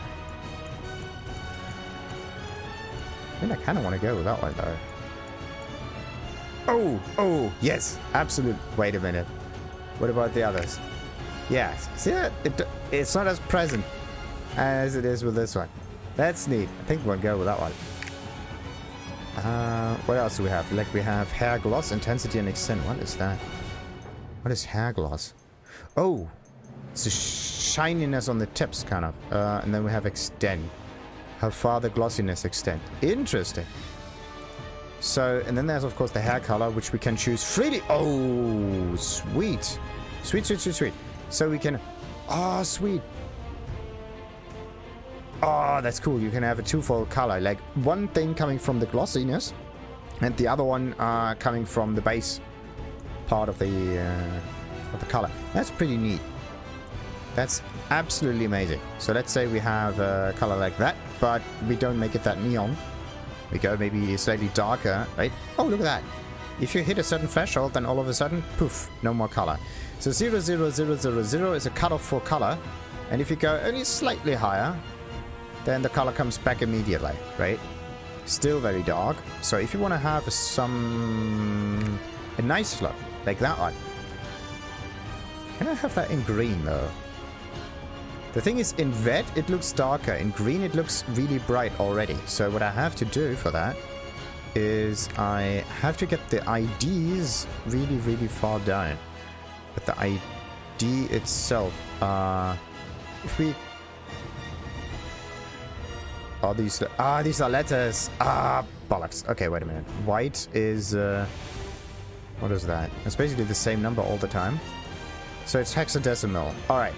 mean, I kind of want to go with that one, though. Oh, yes, absolute. Wait a minute. What about the others? Yes, see that? It's not as present as it is with this one. That's neat. I think we'll go with that one. What else do we have? Like, we have hair gloss, intensity, and extent. What is that? What is hair gloss? Oh, it's a shininess on the tips, kind of. And then we have extend. how far the glossiness extends. Interesting. So, and then there's of course the hair color, which we can choose freely. Oh, sweet. Sweet, sweet, sweet, sweet. So we can, oh, sweet. Oh, that's cool. You can have a twofold color, like one thing coming from the glossiness and the other one coming from the base part of the color. That's pretty neat. That's absolutely amazing. So let's say we have a color like that, but we don't make it that neon. We go maybe slightly darker, right? Oh, look at that. If you hit a certain threshold, then all of a sudden, poof, no more color. So 00000 is a cutoff for color. And if you go only slightly higher, then the color comes back immediately, right? Still very dark. So if you want to have a nice look, like that one. Can I have that in green, though? The thing is, in red, it looks darker. In green, it looks really bright already. So what I have to do for that is I have to get the IDs really, really far down. But the ID itself, if we... Oh, these are letters. Bollocks. Okay, wait a minute. White is... what is that? It's basically the same number all the time. So it's hexadecimal. Alright.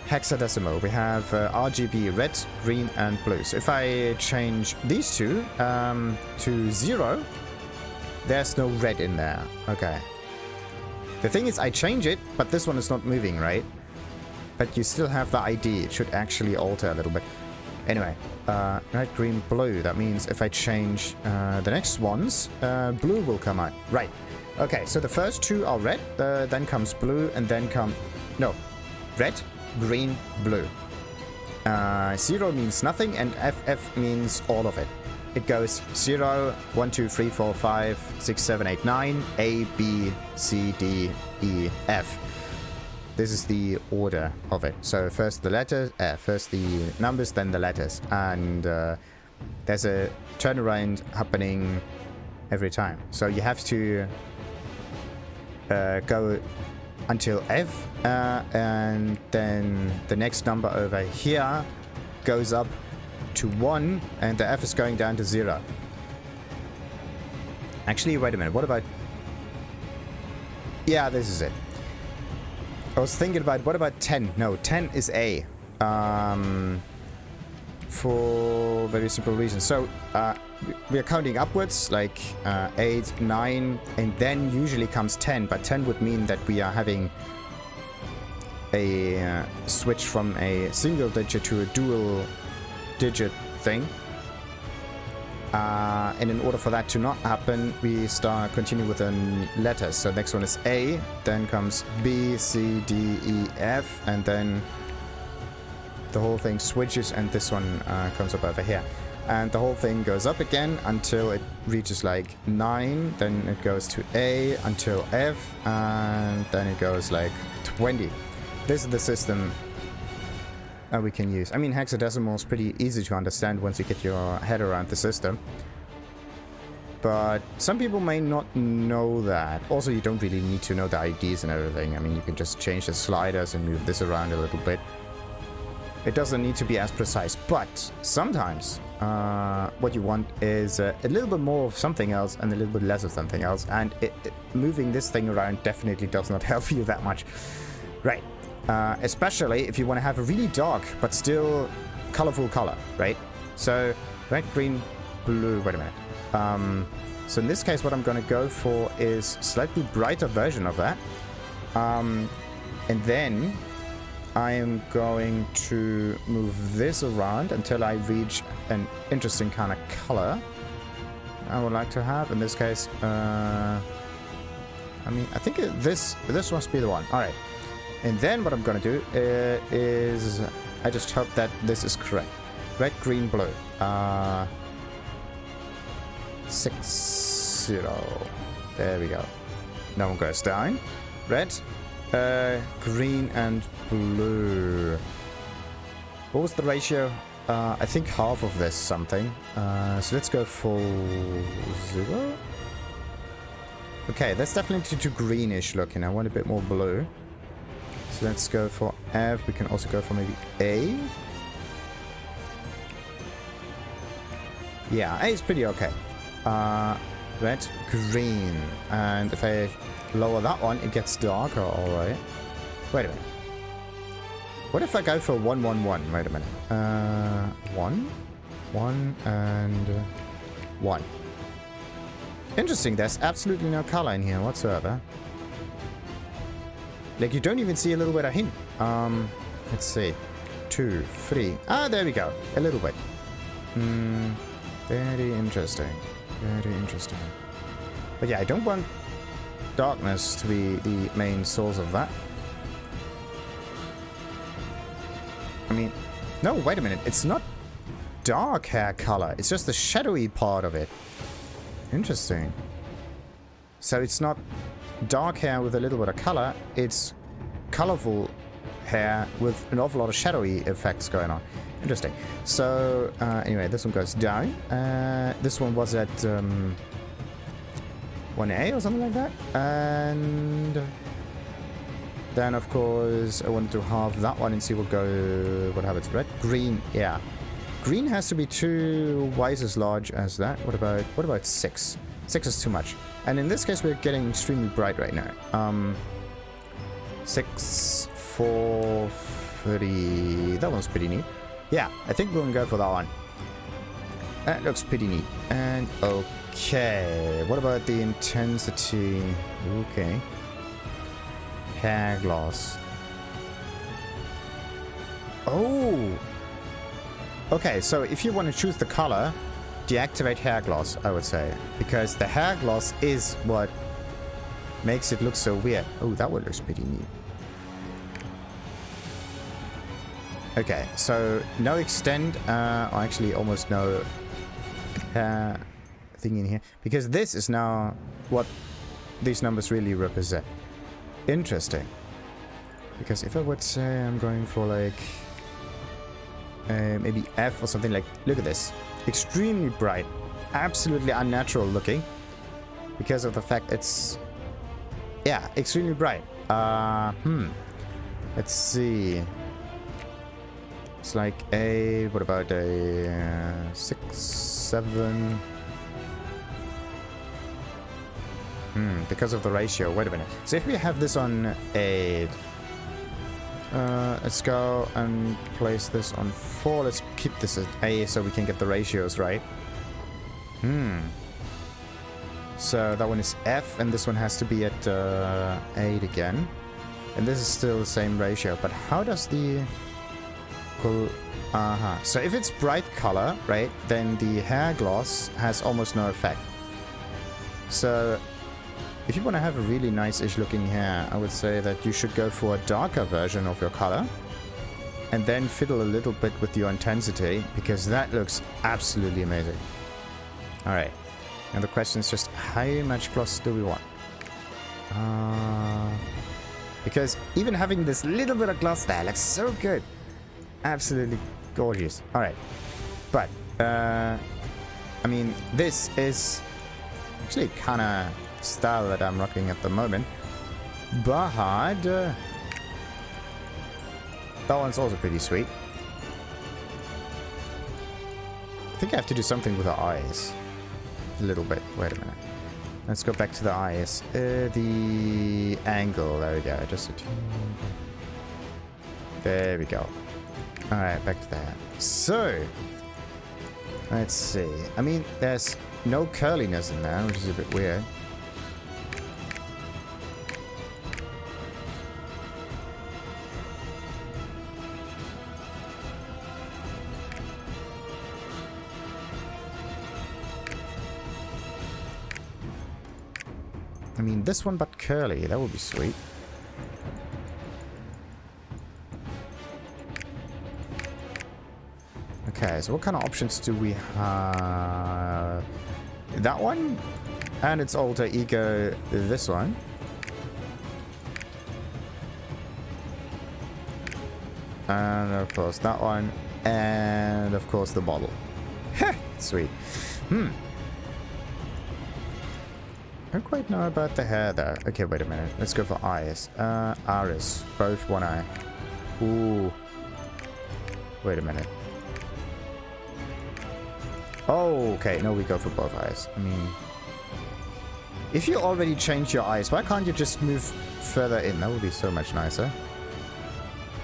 Hexadecimal. We have RGB, red, green, and blue. So if I change these two to 0, there's no red in there. Okay. The thing is, I change it, but this one is not moving, right? But you still have the ID. It should actually alter a little bit. Anyway, red, green, blue. That means if I change the next ones, blue will come out. Right. Okay, so the first two are red, then comes blue, and then come... No. Red, green, blue. 0 means nothing, and FF means all of it. It goes 0, 1, 2, 3, 4, 5, 6, 7, 8, 9, A, B, C, D, E, F. This is the order of it. So first the letters, first the numbers, then the letters. And there's a turnaround happening every time. So you have to go until F, and then the next number over here goes up to 1, and the F is going down to 0. Actually, wait a minute. What about... Yeah, this is it. I was thinking about, what about 10? No, 10 is A. For very simple reasons. So, we are counting upwards, like 8, 9, and then usually comes 10. But 10 would mean that we are having a switch from a single digit to a dual digit thing. And in order for that to not happen, we continue with the letters. So next one is A, then comes B, C, D, E, F, and then the whole thing switches, and this one comes up over here. And the whole thing goes up again until it reaches like 9, then it goes to A until F, and then it goes like 20. This is the system we can use. I mean, hexadecimal is pretty easy to understand once you get your head around the system. But some people may not know that. Also, you don't really need to know the IDs and everything. I mean, you can just change the sliders and move this around a little bit. It doesn't need to be as precise, but sometimes what you want is a little bit more of something else and a little bit less of something else. And moving this thing around definitely does not help you that much. Right. Especially if you want to have a really dark but still colorful color, right? So red, green, blue. Wait a minute. So in this case, what I'm going to go for is slightly brighter version of that. And then I am going to move this around until I reach an interesting kind of color I would like to have. In this case, I mean, I think this must be the one. All right. And then what I'm going to do is I just hope that this is correct. Red, green, blue. 6, 0. There we go. Now one goes down. Red, green, and blue. What was the ratio? I think half of this something. So let's go for 0. Okay, that's definitely too greenish looking. I want a bit more blue. So let's go for F. We can also go for maybe A. Yeah, it's pretty okay. Red, green. And if I lower that one, it gets darker, alright. Wait a minute. What if I go for 1-1-1? Wait a minute. 1, 1, and 1. Interesting, there's absolutely no color in here whatsoever. Like, you don't even see a little bit of hint. Let's see. 2, 3. Ah, there we go. A little bit. Very interesting. Very interesting. But yeah, I don't want darkness to be the main source of that. I mean, no, wait a minute. It's not dark hair color. It's just the shadowy part of it. Interesting. So it's not dark hair with a little bit of color. It's colorful hair with an awful lot of shadowy effects going on. Interesting. So, anyway, this one goes down. This one was at 1A or something like that. And then, of course, I want to halve that one and see what happens. Red, green, yeah. Green has to be twice as large as that. What about 6? 6 is too much. And in this case, we're getting extremely bright right now. 6, 4, 30. That one's pretty neat. Yeah, I think we're gonna go for that one. That looks pretty neat. And okay, what about the intensity? Okay. Hair gloss. Oh! Okay, so if you want to choose the color, deactivate hair gloss, I would say. Because the hair gloss is what makes it look so weird. Oh, that one looks pretty neat. Okay, so no extend, or actually almost no hair thing in here. Because this is now what these numbers really represent. Interesting. Because if I would say I'm going for like maybe F or something, like, look at this. Extremely bright. Absolutely unnatural looking. Because of the fact it's, yeah, extremely bright. Let's see. It's like a, what about a 6, 7? Because of the ratio. Wait a minute. So if we have this on 8, let's go and place this on 4. Let's keep this at A so we can get the ratios right. So that one is F, and this one has to be at 8 again. And this is still the same ratio. But how does the... So if it's bright color, right, then the hair gloss has almost no effect. So if you want to have a really nice-ish looking hair, I would say that you should go for a darker version of your color and then fiddle a little bit with your intensity, because that looks absolutely amazing. Alright, and the question is just how much gloss do we want? Because even having this little bit of gloss there looks so good. Absolutely gorgeous. Alright. But, I mean, this is actually kind of style that I'm rocking at the moment. But, that one's also pretty sweet. I think I have to do something with the eyes. A little bit. Wait a minute. Let's go back to the eyes. The angle. There we go. Just a there we go. Alright, back to that. So, let's see. I mean, there's no curliness in there, which is a bit weird. I mean, this one but curly, that would be sweet. Okay, so what kind of options do we have? That one? And its alter ego, this one. And of course that one. And of course the bottle. Sweet. I don't quite know about the hair though. Okay, wait a minute. Let's go for eyes. Iris. Both one eye. Ooh. Wait a minute. Oh, okay. No, we go for both eyes. I mean, if you already changed your eyes, why can't you just move further in? That would be so much nicer.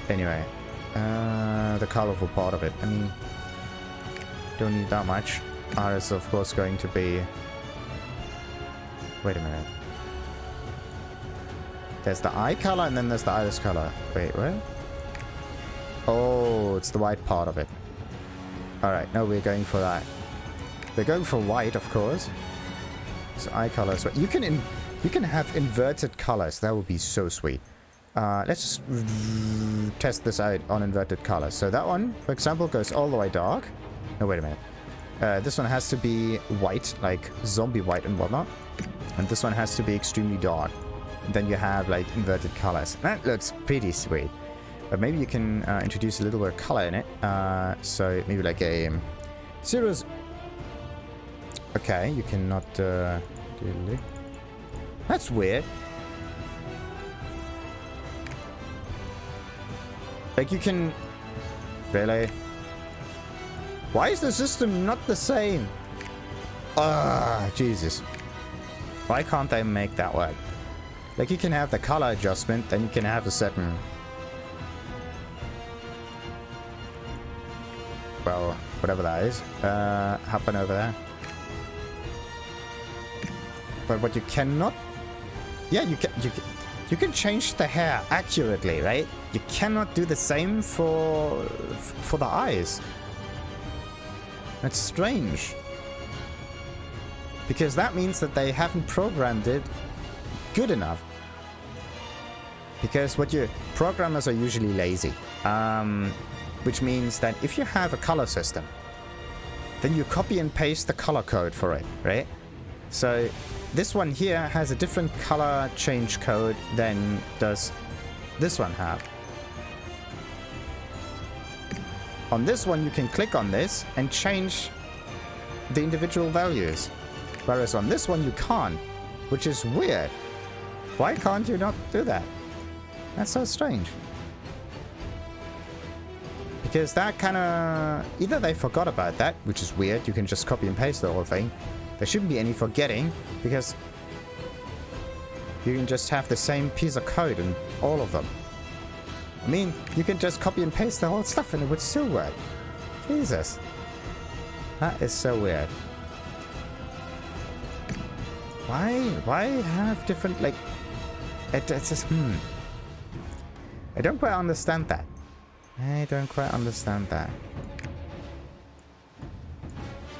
Anyway, the colorful part of it. I mean, don't need that much. R is of course going to be... Wait a minute. There's the eye color and then there's the iris color. Wait, what? Oh, it's the white part of it. Alright, no, we're going for that. We're going for white, of course. So eye colors. You can have inverted colors. That would be so sweet. Let's just test this out on inverted colors. So that one, for example, goes all the way dark. No, wait a minute. This one has to be white, like zombie white and whatnot. And this one has to be extremely dark. And then you have like inverted colors. That looks pretty sweet. But maybe you can introduce a little bit of color in it. So maybe like a zeros. Okay, you cannot that's weird. Like you can... Really? Why is the system not the same? Ah, Jesus. Why can't they make that work? Like you can have the color adjustment, then you can have a certain... Well, whatever that is. Happen over there. But what you cannot... Yeah, you can change the hair accurately, right? You cannot do the same for the eyes. That's strange. Because that means that they haven't programmed it good enough. Because programmers are usually lazy. Which means that if you have a color system, then you copy and paste the color code for it, right? So this one here has a different color change code than does this one have. On this one, you can click on this and change the individual values. Whereas on this one, you can't, which is weird. Why can't you not do that? That's so strange. Because that kind of... Either they forgot about that, which is weird. You can just copy and paste the whole thing. There shouldn't be any forgetting, because you can just have the same piece of code in all of them. I mean, you can just copy and paste the whole stuff and it would still work. Jesus. That is so weird. Why have different, like... It's just, I don't quite understand that. I don't quite understand that.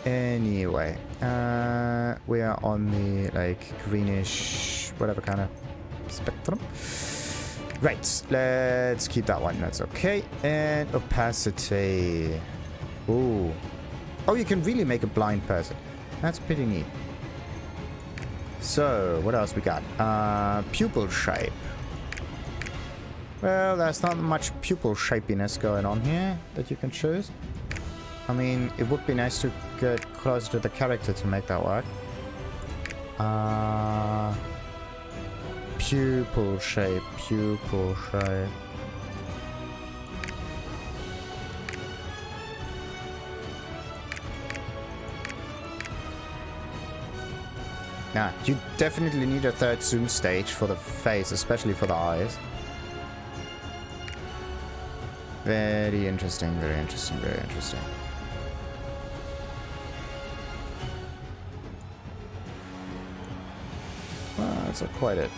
Anyway, we are on the, like, greenish, whatever kind of spectrum. Right, let's keep that one. That's okay. And opacity. Ooh. Oh, you can really make a blind person. That's pretty neat. So, what else we got? Pupil shape. Well, there's not much pupil shapiness going on here that you can choose. I mean, it would be nice to get closer to the character to make that work. Pupil shape, pupil shape. Nah, you definitely need a third zoom stage for the face, especially for the eyes. Very interesting, very interesting, very interesting. Well, that's not quite it.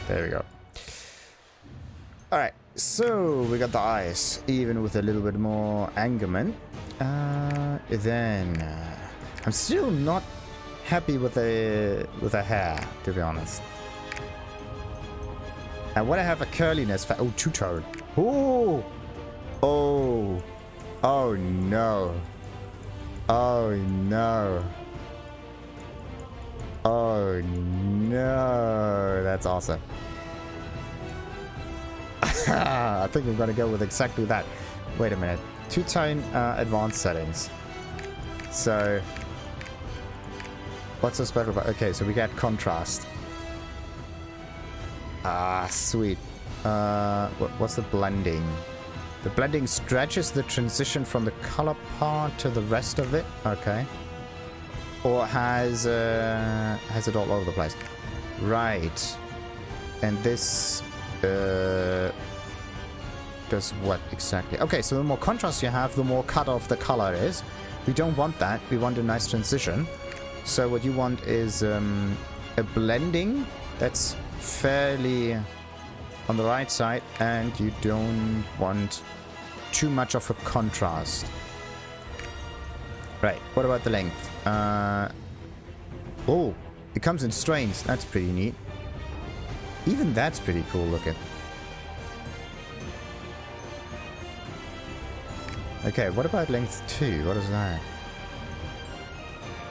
There we go. Alright, so we got the eyes, even with a little bit more angerment. Then I'm still not happy with the hair, to be honest. I want to have a curliness for... Oh, two-tone. Oh! Oh! Oh, no. Oh, no. Oh, no. That's awesome. I think I'm going to go with exactly that. Wait a minute. Two-tone advanced settings. So... What's so special about... Okay, so we get contrast. Ah, sweet. What's the blending? The blending stretches the transition from the color part to the rest of it. Okay. Or has it all over the place. Right. And this does what exactly? Okay, so the more contrast you have, the more cut off the color is. We don't want that. We want a nice transition. So what you want is a blending that's fairly on the right side, and you don't want too much of a contrast. Right, what about the length? Oh, it comes in strains. That's pretty neat. Even that's pretty cool looking. Okay, what about length 2? What is that?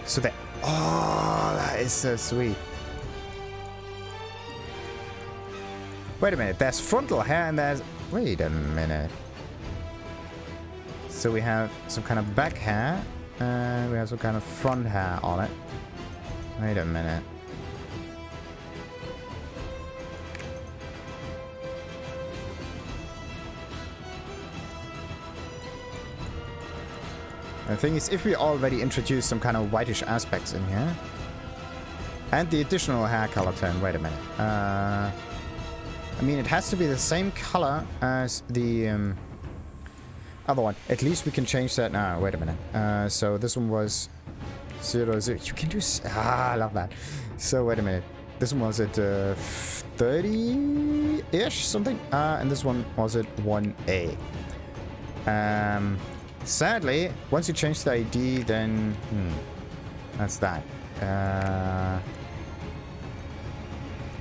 So that... Oh, that is so sweet. Wait a minute, there's frontal hair and there's... Wait a minute. So we have some kind of back hair, and we have some kind of front hair on it. Wait a minute. The thing is, if we already introduced some kind of whitish aspects in here, and the additional hair color tone, wait a minute. I mean, it has to be the same color as the other one. At least we can change that now. Wait a minute. So this one was 0, 0. You can do... I love that. So wait a minute. This one was at 30-ish something. And this one was at 1A. Sadly, once you change the ID, then... that's that.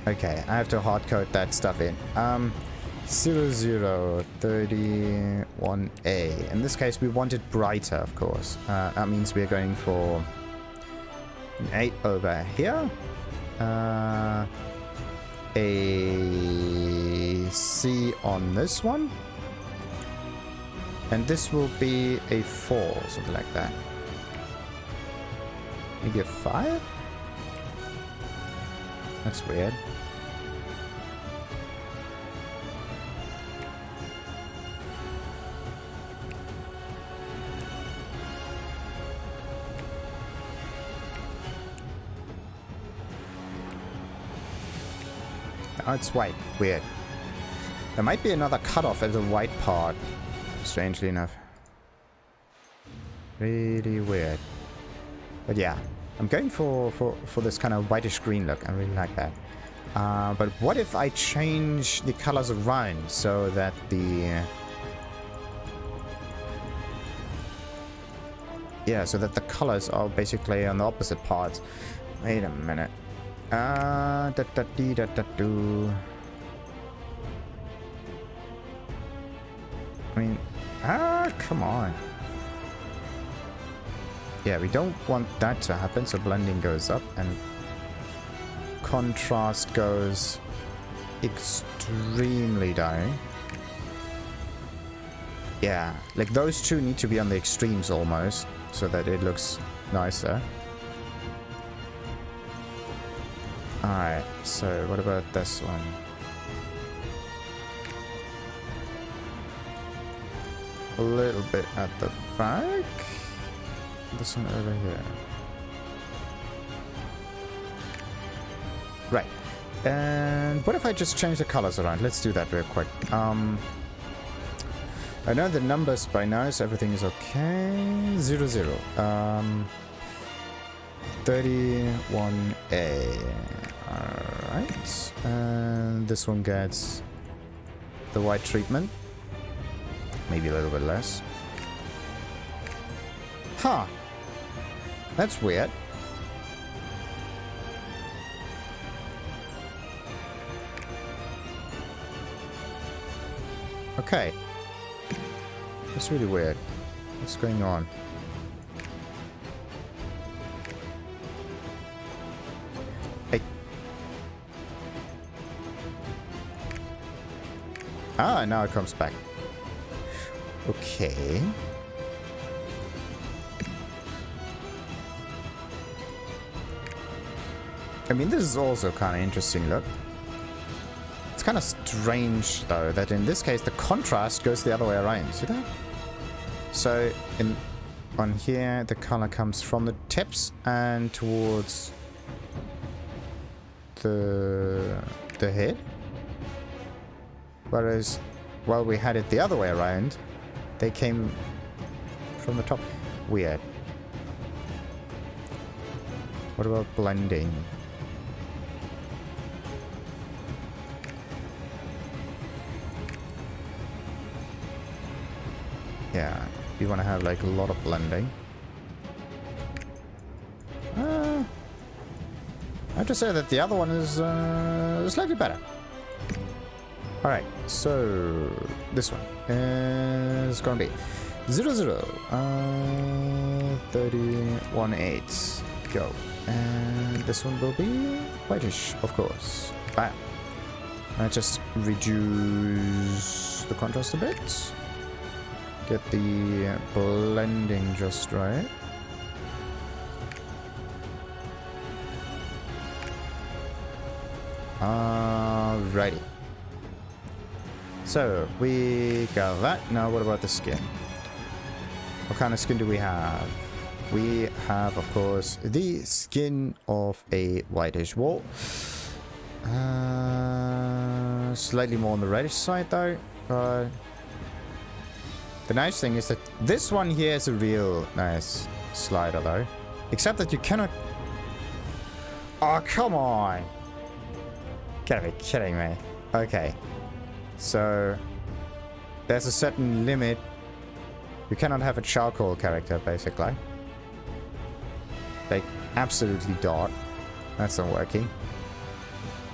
Okay, I have to hardcode that stuff in. 00, 31A. In this case, we want it brighter, of course. That means we're going for an 8 over here. A C on this one. And this will be a 4, something like that. Maybe a 5? That's weird. Oh, it's white. Weird. There might be another cutoff at the white part. Strangely enough. Really weird. But yeah, I'm going for this kind of whitish green look. I really like that. But what if I change the colors around so that the... yeah, so that the colors are basically on the opposite parts. Wait a minute. Do. I mean, come on. Yeah, we don't want that to happen, so blending goes up and contrast goes extremely down. Yeah, like those two need to be on the extremes almost, so that it looks nicer. Alright, so what about this one? A little bit at the back. This one over here. Right. And what if I just change the colors around? Let's do that real quick. I know the numbers by now, so everything is okay. 0, 0. 31A. Alright. And this one gets the white treatment. Maybe a little bit less. Huh. That's weird. Okay. That's really weird. What's going on? Hey. Ah, now it comes back. Okay. I mean, this is also kind of interesting look. It's kind of strange, though, that in this case the contrast goes the other way around. See that? So on here, the color comes from the tips and towards the head. Whereas, while we had it the other way around, they came from the top. Weird. What about blending? Yeah, you want to have like a lot of blending. I have to say that the other one is slightly better. Alright, so this one is going to be 00, 31.8. Go. And this one will be whitish, of course. Bam. I just reduce the contrast a bit. Get the blending just right. Alrighty. So, we got that. Now, what about the skin? What kind of skin do we have? We have, of course, the skin of a whitish wall. Slightly more on the reddish side, though. The nice thing is that this one here is a real nice slider, though. Except that you cannot... Oh, come on! Gotta be kidding me. Okay. So, there's a certain limit. You cannot have a charcoal character, basically. Like, absolutely dark. That's not working.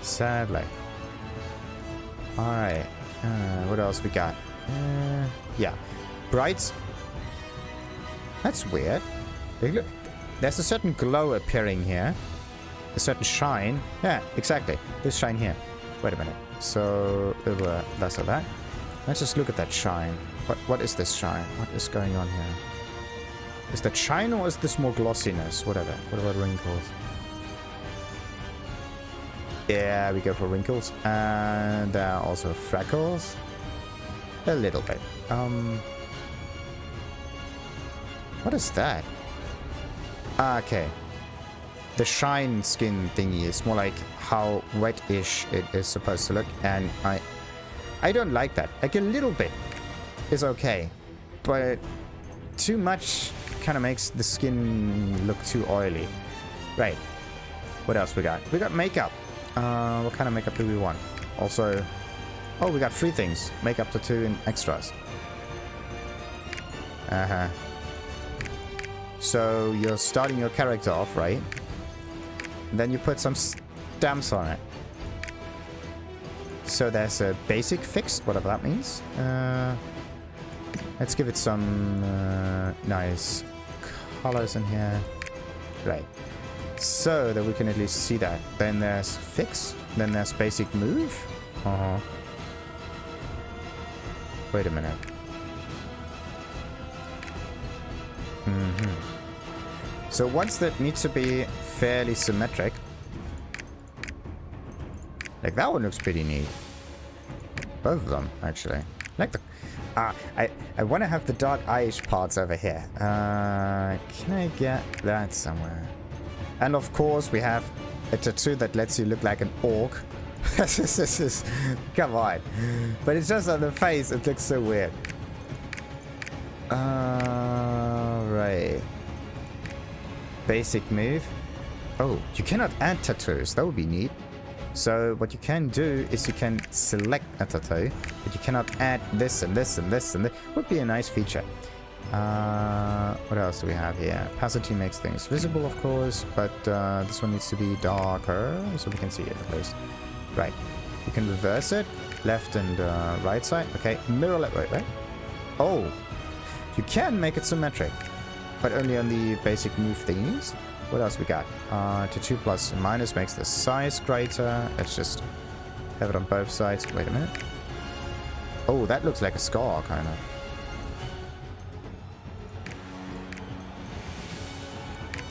Sadly. Alright. What else we got? Yeah. Brights. That's weird. Look, there's a certain glow appearing here. A certain shine. Yeah, exactly. This shine here. Wait a minute. So, less of that. Let's just look at that shine. What is this shine? What is going on here? Is that shine or is this more glossiness? Whatever. What about wrinkles? Yeah, we go for wrinkles. And there are also freckles. A little bit. What is that? Okay. The shine skin thingy is more like how wet-ish it is supposed to look. And I don't like that. Like a little bit is okay. But too much kind of makes the skin look too oily. Right. What else we got? We got makeup. What kind of makeup do we want? Also, oh, we got 3 things. Makeup tattoo and extras. So you're starting your character off, right? And then you put some stamps on it. So there's a basic fixed, whatever that means. Let's give it some nice colors in here. Right. So that we can at least see that. Then there's fixed. Then there's basic move. Wait a minute. So ones that need to be fairly symmetric. Like that one looks pretty neat. Both of them, actually. Like the... I want to have the dark eye-ish parts over here. Can I get that somewhere? And of course, we have a tattoo that lets you look like an orc. This is... Come on. But it's just on the face. It looks so weird. Right. Basic move. Oh, you cannot add tattoos. That would be neat. So what you can do is you can select a tattoo, but you cannot add this and this and this and this. Would be a nice feature. What else do we have here? Opacity makes things visible, of course, but this one needs to be darker so we can see it at least. Right. You can reverse it, left and right side. Okay, mirror left, right? Oh, you can make it symmetric, but only on the basic move thingies. What else we got? Tattoo plus and minus makes the size greater. Let's just have it on both sides. Wait a minute. Oh, that looks like a scar, kind of.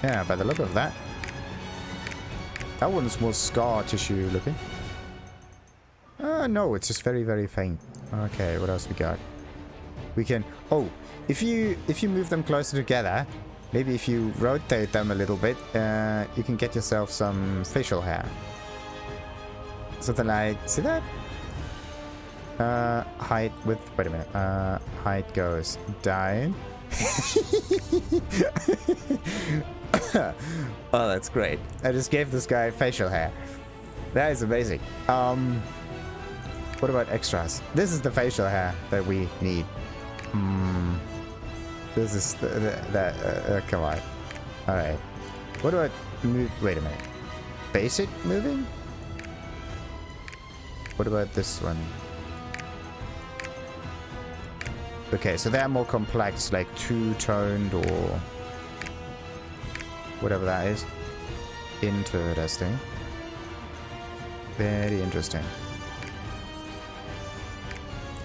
Yeah, by the look of that. That one's more scar tissue looking. No, it's just very, very faint. Okay, what else we got? We can... Oh, if you move them closer together, maybe if you rotate them a little bit, you can get yourself some facial hair. Something like... See that? Height with... Wait a minute. Height goes down. Oh, that's great. I just gave this guy facial hair. That is amazing. What about extras? This is the facial hair that we need. This is come on. Alright. What about... Wait a minute. Basic moving? What about this one? Okay, so they're more complex, like two-toned or... whatever that is. Interesting. Very interesting.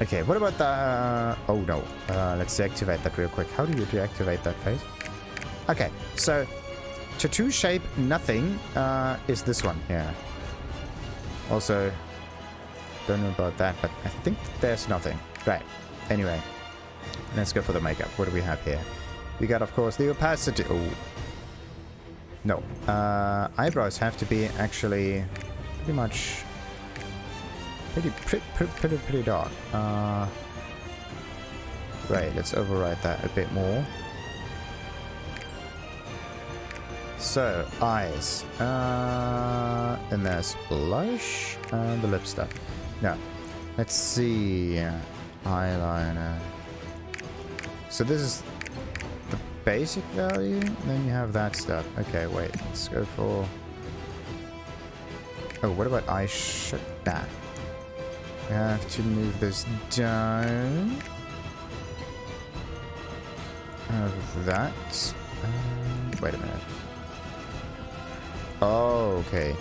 Okay, what about the... oh no. Let's deactivate that real quick. How do you deactivate that face? Okay, so... tattoo shape nothing is this one. Yeah. Also... don't know about that, but I think there's nothing. Right. Anyway. Let's go for the makeup. What do we have here? We got, of course, the opacity. Oh. No. Eyebrows have to be actually pretty much... pretty dark. Right, let's override that a bit more. So, eyes. And there's blush and the lip stuff. No. Let's see. Eyeliner. So this is the basic value. Then you have that stuff. Okay, wait. Let's go for... oh, what about eyeshadow? Nah. I have to move this down. Have that. Wait a minute. Oh, okay.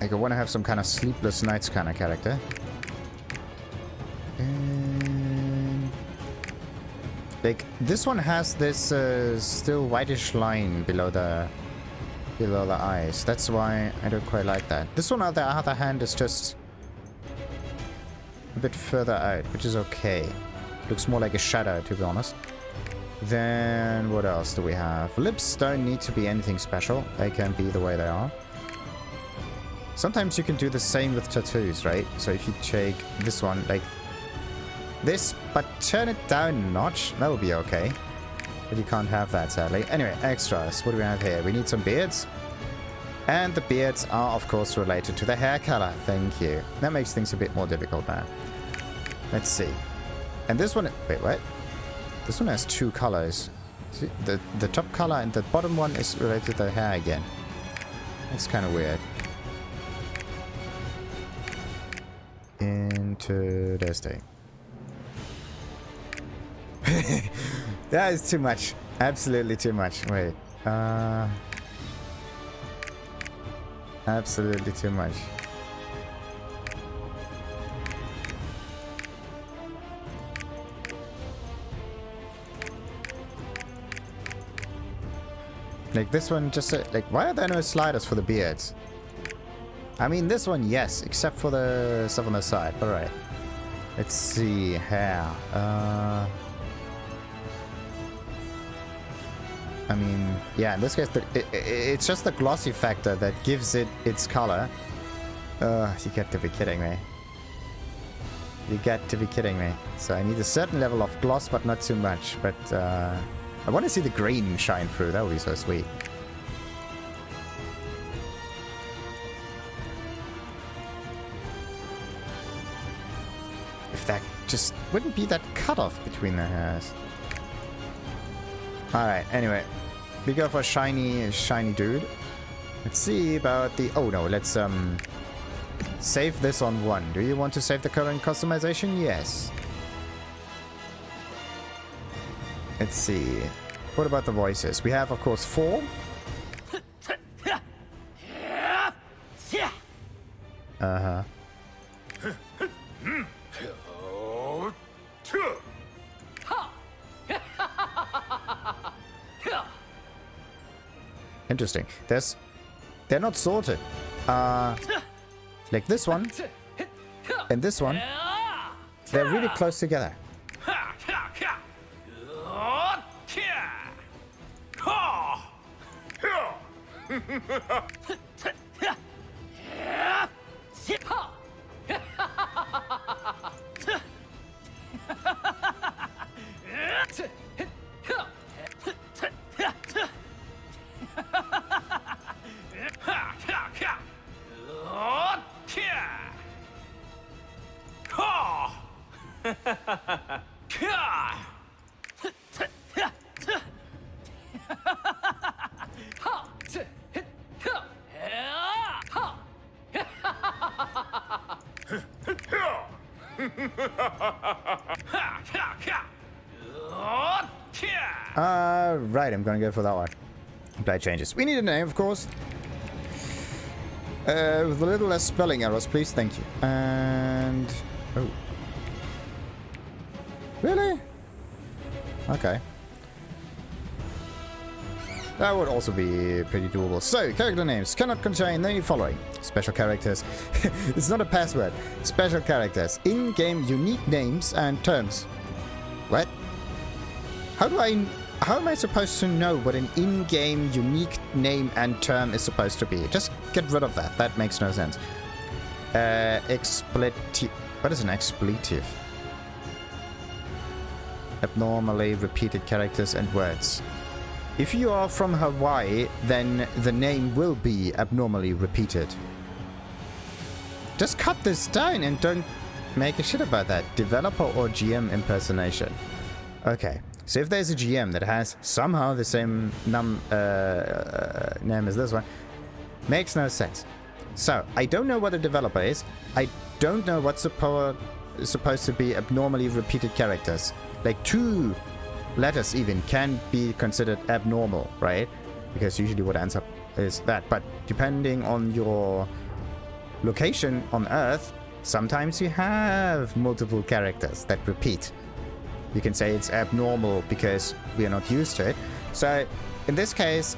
I want to have some kind of sleepless nights kind of character. And like this one has this still whitish line below the eyes. That's why I don't quite like that. This one, on the other hand, is just a bit further out, which is okay. Looks more like a shadow, to be honest. Then what else do we have? Lips don't need to be anything special. They can be the way they are. Sometimes you can do the same with tattoos, right? So if you take this one, like this, but turn it down a notch, that would be okay. But you can't have that, sadly. Anyway, extras. What do we have here? We need some beards. And the beards are, of course, related to the hair color. Thank you. That makes things a bit more difficult now. Let's see. And this one... wait, what? This one has two colors. See, the top color and the bottom one is related to the hair again. That's kind of weird. Interesting. That is too much. Absolutely too much. Wait. Absolutely too much. Like this one just like, why are there no sliders for the beards? I mean, this one, yes, except for the stuff on the side. All right. Let's see. Hair. I mean, yeah, in this case, it's just the glossy factor that gives it its color. You got to be kidding me. You got to be kidding me. So I need a certain level of gloss, but not too much. But I want to see the green shine through. That would be so sweet. If that just wouldn't be that cutoff between the hairs. Alright, anyway. We go for a shiny dude. Let's see about the... oh no, let's save this on 1. Do you want to save the current customization? Yes. Let's see. What about the voices? We have, of course, 4. Uh-huh. Interesting. They're not sorted. Like this one and this one, they're really close together. Right, I'm gonna go for that one. Apply changes. We need a name, of course. With a little less spelling errors, please. Thank you. And... oh. Really? Okay. That would also be pretty doable. So, character names cannot contain the following. Special characters. It's not a password. Special characters. In-game unique names and terms. What? How am I supposed to know what an in-game unique name and term is supposed to be? Just get rid of that. That makes no sense. Expletive. What is an expletive? Abnormally repeated characters and words. If you are from Hawaii, then the name will be abnormally repeated. Just cut this down and don't make a shit about that. Developer or GM impersonation. Okay. So if there's a GM that has somehow the same name as this one, makes no sense. So, I don't know what a developer is. I don't know what's supposed to be abnormally repeated characters. Like 2 letters even can be considered abnormal, right? Because usually what ends up is that. But depending on your location on Earth, sometimes you have multiple characters that repeat. You can say it's abnormal because we are not used to it. So in this case,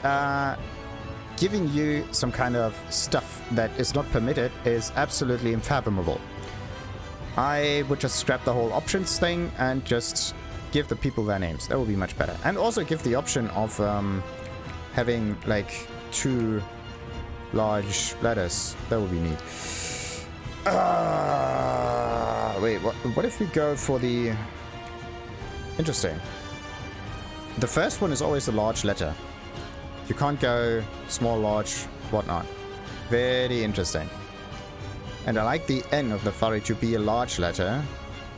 giving you some kind of stuff that is not permitted is absolutely unfathomable. I would just scrap the whole options thing and just give the people their names. That would be much better. And also give the option of having like 2 large letters. That would be neat. Wait, what if we go for the... Interesting. The first one is always a large letter. You can't go small, large, whatnot. Very interesting. And I like the N of NEFari to be a large letter.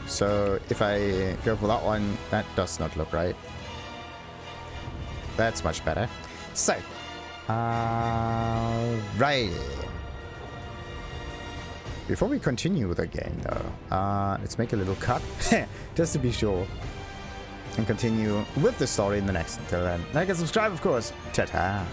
So if I go for that one, that does not look right. That's much better. So, right. Before we continue with the game though, let's make a little cut, just to be sure. And continue with the story in the next. Until then, like and subscribe, of course. Ta-ta.